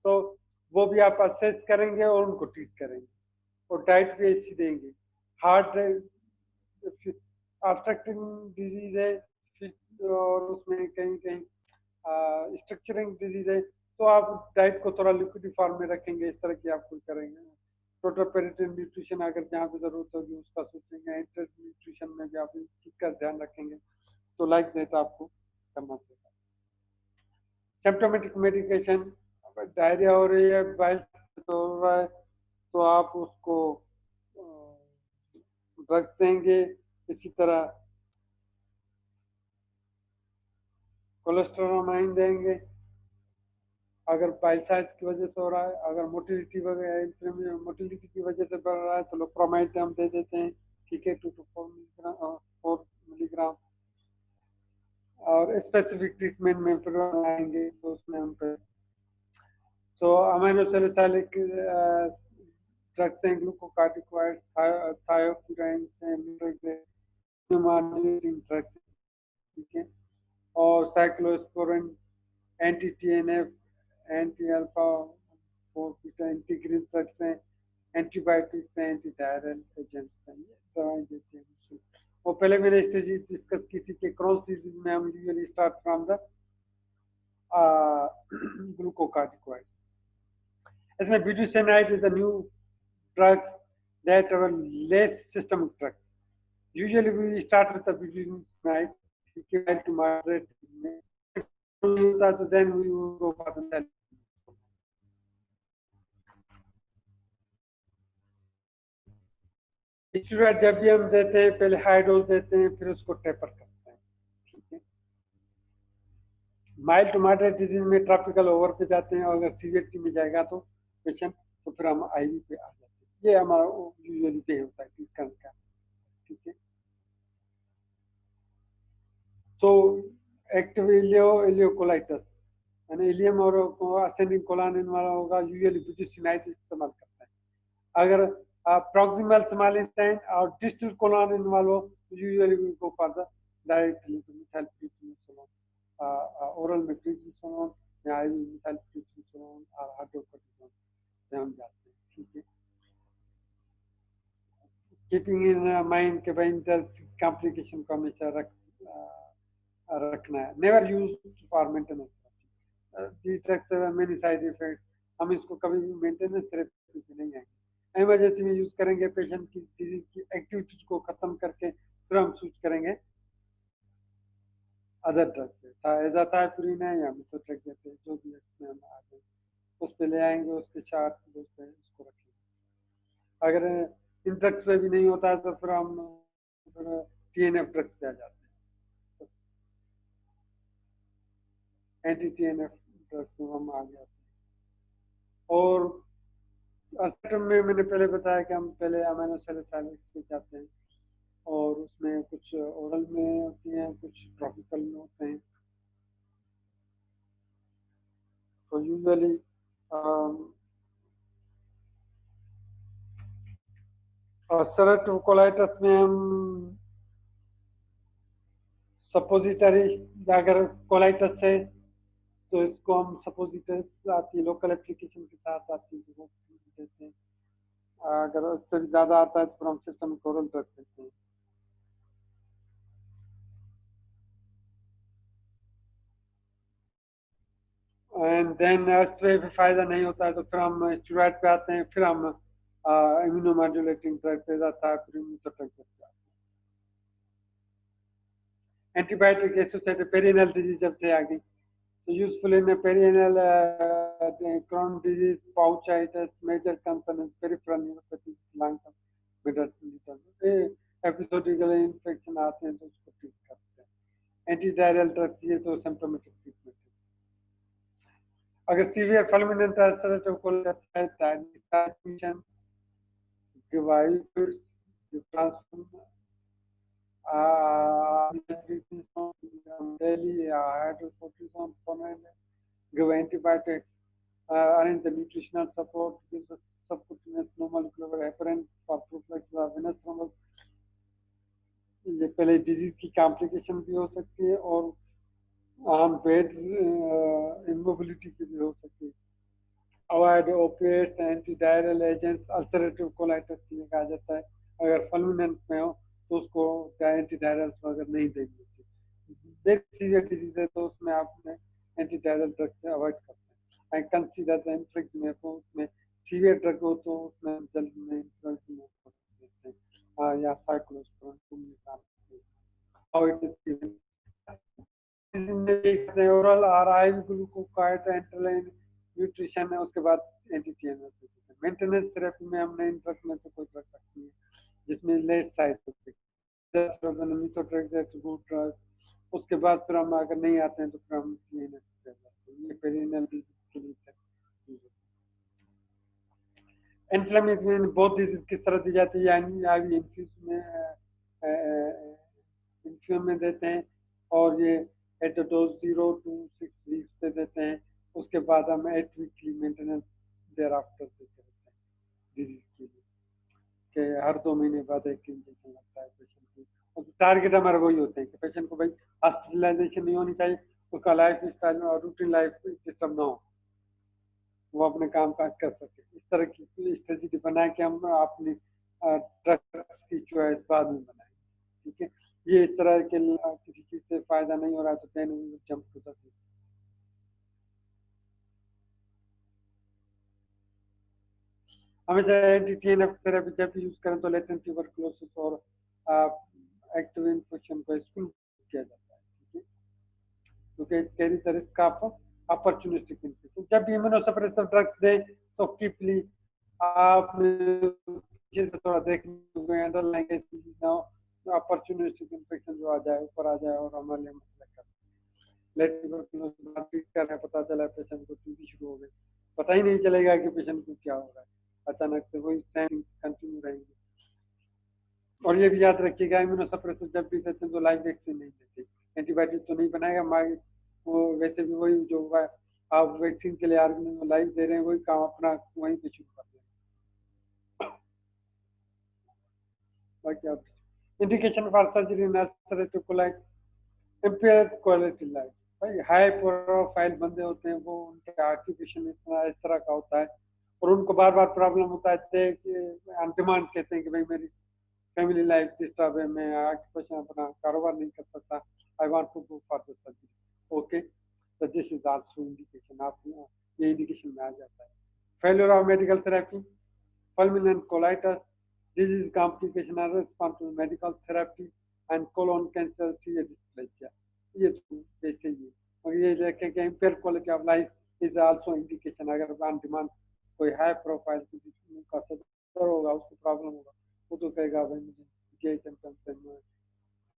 तो वो भी आप असेस करेंगे और उनको ट्रीट करेंगे और डाइट भी ऐसी देंगे। हार्ट ऑब्स्ट्रक्टिव डिजीज है और उसमें कहीं कहीं स्ट्रक्चरिंग डिजीज है, तो आप डाइट को थोड़ा लिक्विड फॉर्म में रखेंगे, इस तरह की आप कुछ करेंगे। टोटल पेरिटल न्यूट्रिशन अगर जहाँ पे जरूरत होगी उसका सोचेंगे, इंटर न्यूट्रिशन में भी आप इस चीज का ध्यान रखेंगे, तो लाइक दैट आपको करना पड़ेगा। सिम्टोमेटिक मेडिकेशन, डायरिया हो रही है, बाइल हो रहा है, तो आप उसको ड्रग्स देंगे। इसी तरह कोलेस्ट्रोमाइन देंगे अगर बाइसाइज की वजह से हो रहा है। अगर मोटिलिटी वगैरह मोटिलिटी की वजह से बढ़ रहा है तो लोप्रोमाइड हम दे देते हैं, ठीक है, 2 to 4 मिलीग्राम। और स्पेसिफिक ट्रीटमेंट में फिर आएंगे तो उसमें हम पे सो अमाइनोसैलिसाइलिक ड्रग्स हैं, ग्लूकोकार्टिकॉइड, थायोपिराइन ड्रग्स, ठीक है, और cyclosporin, anti TNF, anti alpha 4 beta integrin drugs हैं, एंटीबायोटिक्स हैं, एंटी डायरल एजेंट्स हैं, ये दवाएं देते हैं। वो पहले मैंने स्टेज डिस्कस की थी कि क्रॉस डिजीज में हम usually start from the glucocorticoid. इसमें ब्यूटिसाइनाइड is a new drug that are less systemic drug. Usually we start with the budesonide, to moderate, so then we will go for the cell। Steroid जब भी हम देते हैं पहले हाई डोज देते हैं, फिर उसको टेपर करते हैं, ठीक है। माइल्ड टू मॉडरेट डिजीज में ट्रॉपिकल ओवर पे जाते हैं, और अगर सीवियरिटी में जाएगा तो पेशेंट तो फिर हम आईवी पे आ जाते हैं। ये हमारा यूजुअली पे होता है ट्रीटमेंट का, ठीक है। इन्फेक्टिव इलियोकोलाइटिस यानी इलियम और असेंडिंग कोलन वाला होगा, यूजुअली ब्यूटिसिनाइड इस्तेमाल करता है। अगर प्रॉक्सिमल स्माइलिन और डिस्टल कोलन इन्वॉल्व हो तो usually we go for the directly to methylprednisolone, oral में प्रीडनिसोलोन या आईवी मिथाइलप्रीडनिसोलोन और हाइड्रोकोर्टिसोन से हम जाते हैं। ठीक है, कीपिंग इन माइंड के भाई कॉम्प्लिकेशन को हमेशा रखना है। Never use for maintenance, these drugs have many side effects, हम इसको कभी भी मेंटेनेंस थेरेपी पे नहीं आएंगे। इमरजेंसी में यूज करेंगे, पेशेंट की डिजीज की एक्टिविटीज को खत्म करके फिर हम स्विच करेंगे अदर ड्रग पे। एजाथाइपुरीन है या मिथोट्रेक्स जैसे जो भी इसमें हम आ गए उस पे ले आएंगे, उसके साथ उसको रखेंगे। अगर इन ड्रग्स पे भी नहीं होता है तो फिर हम TNF ड्रग्स पे आ जाते हैं, एंटी TNF ड्रग्स में हम आ जाते हैं। और अस्पताल में मैंने पहले बताया कि हम पहले अमीनोसैलिसाइलेट पे जाते हैं और उसमें कुछ ओरल में होती हैं, कुछ ट्रॉपिकल में होते हैं। तो यूजुअली अल्सरेटिव कोलाइटिस में हम सपोजिटरी, अगर कोलाइटिस है तो इसको हम सपोजिटरी आती है, लोकल एप्लीकेशन के साथ आती है वो देते हैं। अगर उससे भी ज्यादा आता है तो फिर हम सिस्टमिक ओरल ड्रग देते हैं। एंड देन उससे भी फायदा नहीं होता है तो फिर हम स्टेरॉइड पे आते हैं, फिर हम इम्यूनोमॉड्यूलेटिंग ड्रग पे जाता है, फिर इम्यूनोथेरेपी पे जाते हैं। एंटीबायोटिक एसोसिएटेड पेरिनल डिजीज जब से आ गई तो useful in perianal Crohn disease, pouchitis, major concern peripheral neuropathy, lung episodical infection आते हैं तो उसको ट्रीट करते हैं। एंटीडायरल ड्रग चाहिए तो सिम्प्टोमेटिक ट्रीटमेंट। अगर सीवियर फुलमिनेंट अल्सरेटिव कोलाइटिस है, transmission device daily hydrocortisone give antibiotics, arrange the nutritional support, gives a subcutaneous no molecular heparin for prophylaxis of venous thrombosis। ये पहले डिजीज की कॉम्प्लिकेशन भी हो सकती है और आम बेड इमोबिलिटी की भी हो सकती है। Avoid opiates, antidiarrhoeal agents ulcerative colitis के लिए कहा जाता है। अगर फुलमिनेंट में हो तो उसको एंटीडायरल्स वगैरह नहीं देंगे। सीवियर डिजीज है तो उसमें आपने एंटीडायरल ड्रग से अवॉइड करते हैं। कंसीडर द इन्फ्रेक्शन में तो उसमें सीवियर ड्रग हो तो उसमें जल्दी में इन्फ्रेक्शन देते हैं या cyclosporin how it is oral और आईवी ग्लूकोकार्ड एंटरलाइन न्यूट्रिशन है, उसके बाद एंटी-TNF। मेंटेनेंस थेरेपी में हमने इन ड्रग में से कोई ड्रग रखी है जिसमें लेट साइड ड्रग, उसके बाद फिर हम अगर नहीं आते हैं तो फिर हम ये पेरिनल के लिए इन्फ्लेमेशन बहुत डिजीज किस तरह दी जाती है, यानी इन्फ्यूज में देते हैं और ये एट डोज 0 to 6 वीक्स पे देते हैं। उसके बाद हम 8 वीकली मेंटेनेंस देर आफ्टर देते रहते हैं डिजीज के लिए, कि हर 2 महीने बाद एक इंजेक्शन लगता है पेशेंट की। और टारगेट हमारा वही होते हैं कि पेशेंट को भाई हॉस्पिटलाइजेशन नहीं होनी चाहिए, उसका लाइफ स्टाइल और रूटीन लाइफ डिस्टर्ब ना हो, वो अपने काम काज कर सके। इस तरह की स्ट्रेटेजी बना के हम अपनी ड्रग की चॉइस बाद में बनाएंगे। ठीक है, ये इस तरह के किसी चीज से फायदा नहीं हो रहा तो then we will jump to the हमेशा एंटी-TNF थेरेपी जब भी यूज करें तो लेटेंट ट्यूबरकुलोसिस और एक्टिव इन्फेक्शन को एक्सक्लूड किया जाता है। ठीक है, क्योंकि carry the risk of opportunistic infection. जब भी इम्यूनोसप्रेसिव ड्रग्स दें तो कीपली आप थोड़ा देखेंगे अंडरलाइंग अपॉर्चुनिस्टिक इन्फेक्शन जो आ जाए ऊपर आ जाए और हमारे लिए मसला कर ट्रीट कर रहे हैं, पता चला पेशेंट को टीबी शुरू हो गई, पता ही नहीं चलेगा कि पेशेंट को क्या हो रहा है, अचानक से वही टाइम कंटिन्यू रहेंगे। और ये भी याद रखिएगा इम्यूनोसप्रेसिव जब भी देते हैं तो लाइव वैक्सीन नहीं देते, एंटीबायोटिक तो नहीं बनाएगा, वो वैसे भी वही जो आप वैक्सीन के लिए आर्मी में लाइफ दे रहे हैं वही काम अपना वहीं पे शुरू कर दें। बाकी आप इंडिकेशन फॉर सर्जरी नर्सरी को लाइक इम्पेयर क्वालिटी लाइफ, भाई हाई प्रोफाइल बंदे होते हैं वो उनके ऑक्यूपेशन इतना इस तरह का होता है और उनको बार बार प्रॉब्लम होता है कि डिमांड कहते हैं कि भाई मेरी फैमिली लाइफ डिस्टर्ब है, मैं ऑक्यूपेशन अपना कारोबार नहीं कर सकता, I want to go for the surgery. Okay, तो दिस इज आल्सो इंडिकेशन, आप ये इंडिकेशन में आ जाता है। Failure of medical therapy, fulminant colitis, disease complication are response to medical therapy and colon cancer TA dysplasia. ये तो वैसे ही है और ये देखें कि impaired quality of life is also indication। अगर ऑन डिमांड कोई हाई प्रोफाइल का सदस्य होगा उसको प्रॉब्लम होगा वो तो कहेगा भाई मुझे ये सिम्टम्स है,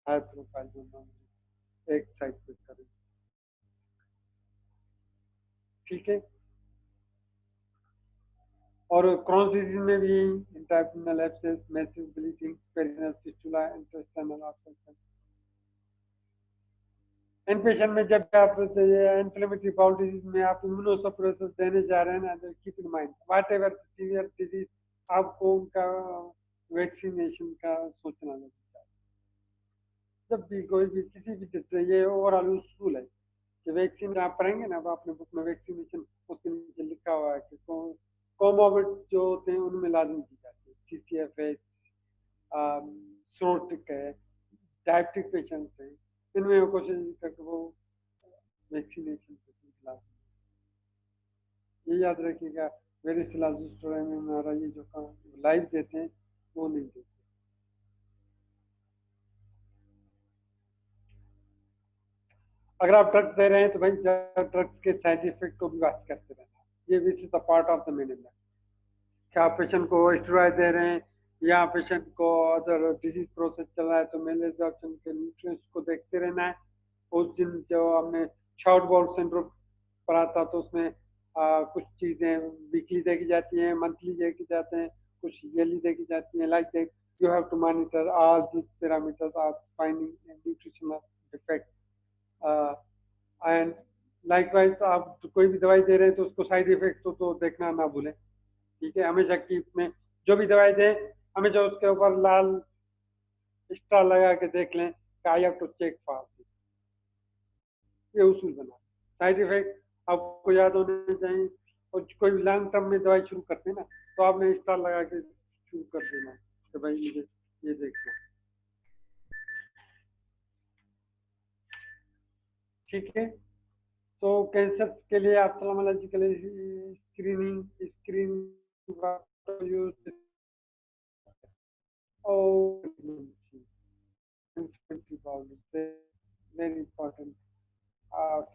हाई प्रोफाइल बनना, मुझे एक साइड पे करें। ठीक है, और क्रॉस डिजीज में भी इंट्राइपिनल abscess, massive bleeding, perineal fistula, intestinal obstruction. इन पेशेंट में जब आप इन्फ्लेमेटरी बाउल डिजीज में आप इम्यूनोसप्रेसर देने जा रहे हैं ना, तो keep in mind what ever severe disease आपको उनका वैक्सीनेशन का सोचना नहीं चाहिए। जब भी कोई भी किसी भी तरह ये ओवरऑल यूजफुल है कि वैक्सीन आप पढ़ेंगे ना, अब आपने बुक में वैक्सीनेशन उसके नीचे लिखा हुआ है कि कोमोबिड जो होते हैं उनमें लाजमी की जाती है, CCF है, सोटिक है, डायबिटिक पेशेंट्स हैं, इनमें वो कोशिश करके वो वैक्सीनेशन लाजमी। ये याद रखिएगा, मेरे सिलाजिस्टोर में हमारा ये जो लाइव देते हैं वो नहीं देते। अगर आप ड्रग्स दे रहे हैं तो भाई ड्रग्स के साइड इफेक्ट को भी बात करते रहना, ये which is the part of the management. क्या पेशेंट को स्टेरॉइड दे रहे हैं या पेशेंट को अदर डिजीज प्रोसेस चल रहा है तो मेल एब्जॉर्प्शन के न्यूट्रिएंट्स को देखते रहना है। उस दिन जो हमने शाउट बाउल सिंड्रोम पढ़ा था तो उसमें कुछ चीजें वीकली देखी जाती हैं, मंथली देखी जाते हैं, कुछ ईयरली देखी जाती हैं। Like that you have to monitor all this parameters of finding nutritional defect and likewise आप कोई भी दवाई दे रहे हैं तो उसको साइड इफेक्ट तो देखना ना भूलें। ठीक है, हमेशा की में जो भी दवाई दें हमेशा उसके ऊपर लाल स्टार लगा के देख लें कि I have to check for, ये उसूल बना। साइड इफेक्ट आपको याद होने चाहिए और कोई भी लॉन्ग टर्म में दवाई शुरू करते हैं ना तो आपने स्टार लगा के शुरू कर देना कि भाई मुझे ये देखना। ठीक है, तो कैंसर के लिए ऑप्थेल्मोलॉजिकल स्क्रीनिंग यूज और वेरी इंपॉर्टेंट।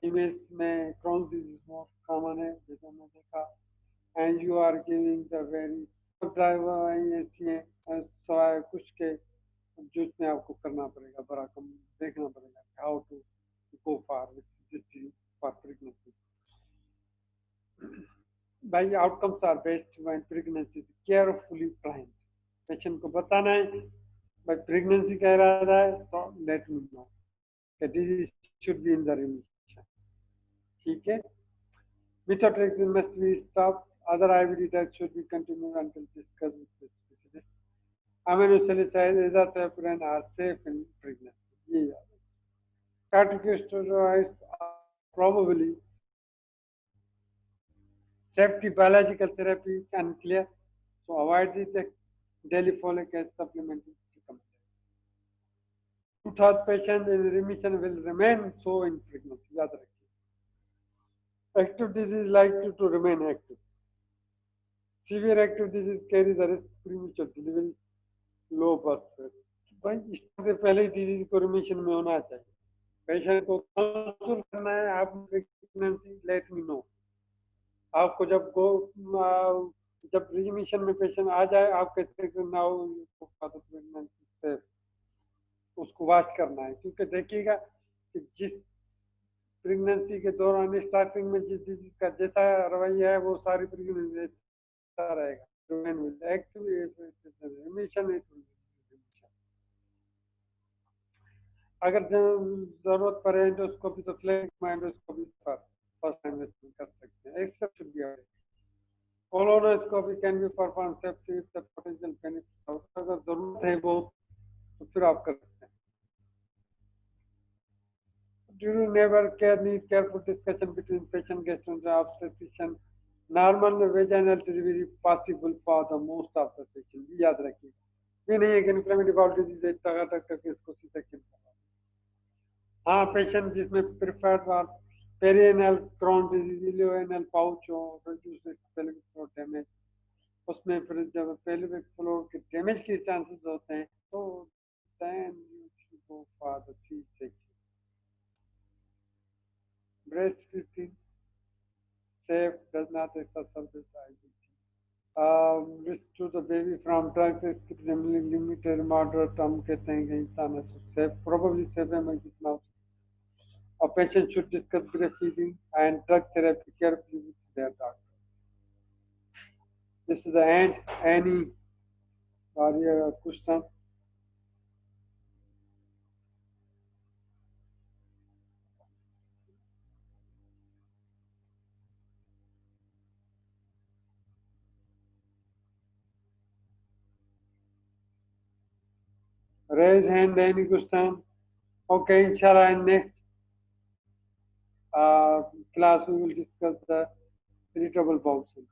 फीमेल्स में क्रॉन्स डिजीज मोस्ट कॉमन है जैसे हमने देखा, and you are giving the very driver ऐसी है सवाए कुछ के जो इसमें आपको करना पड़ेगा, बड़ा कम देखना पड़ेगा how to go for this for pregnancy. भाई outcomes are best when pregnancy carefully plan. Patient को बताना है भाई प्रेगनेंसी कह रहा है तो let me know disease should be in the remission. ठीक है, methotrexate must be stopped, other IVD drugs should be continued until discussed with the specialist. Aminosalicylic azathioprine are safe in pregnancy। ये याद है, corticosteroids are probably safety, biological therapy unclear, so avoid this daily folic acid supplement is recommended। Two-thirds patient in remission will remain so in pregnancy, याद रखिए। Active disease likely to remain active। Severe active disease carry the risk premature delivery, low birth rate। भाई इससे पहले डिजीज को रिमिशन में होना चाहिए। पेशेंट को काउंसुल करना है, आप प्रेगनेंसी लेट मी नो। आपको जब रिमिशन में पेशेंट आ जाए आप कैसे नाउ प्रेगनेंसी से उसको वॉच करना है, क्योंकि देखिएगा कि जिस प्रेगनेंसी के दौरान स्टार्टिंग में जिस डिजीज का जैसा रवैया है वो सारी प्रेगनेंसी रहेगा। अगर जरूरत पड़े एंडोस्कोपी तो फ्लैग एंडोस्कोपी पर फर्स्ट इन्वेस्टमेंट कर सकते हैं, except should be available. Colonoscopy can be perform safety with the potential benefit, अगर जरूरत है बहुत तो फिर आप कर सकते हैं. During never care need careful discussion between patient, guest, and obstetrician. Normal vaginal delivery possible for the most of the patient. ये याद रखिए. ये नहीं है कि इन्फ्लेमेटरी बाउल डिजीज है टका टक करके इसको सीधा किल करना. हाँ, पेशेंट जिसमें प्रिफर्ड और पेरिनेल क्रॉन डिजीज, इलियोएनल पाउच हो, reduced pelvic floor डैमेज, उसमें फिर जब पेल्विक फ्लोर के डैमेज के चांसेस होते हैं तो then you should go for the C-section. Breastfeeding safe, does not exacerbate IBC. Risk to the baby from drugs is limited, moderate, हम कहते हैं कि इंसान है safe, probably safe है, मैं जितना a patient should discuss breastfeeding and drug therapy carefully with their doctor. This is the end. Any question? Raise hand. Any question? Okay, inshallah, in next class we will discuss the irritable bowel syndrome.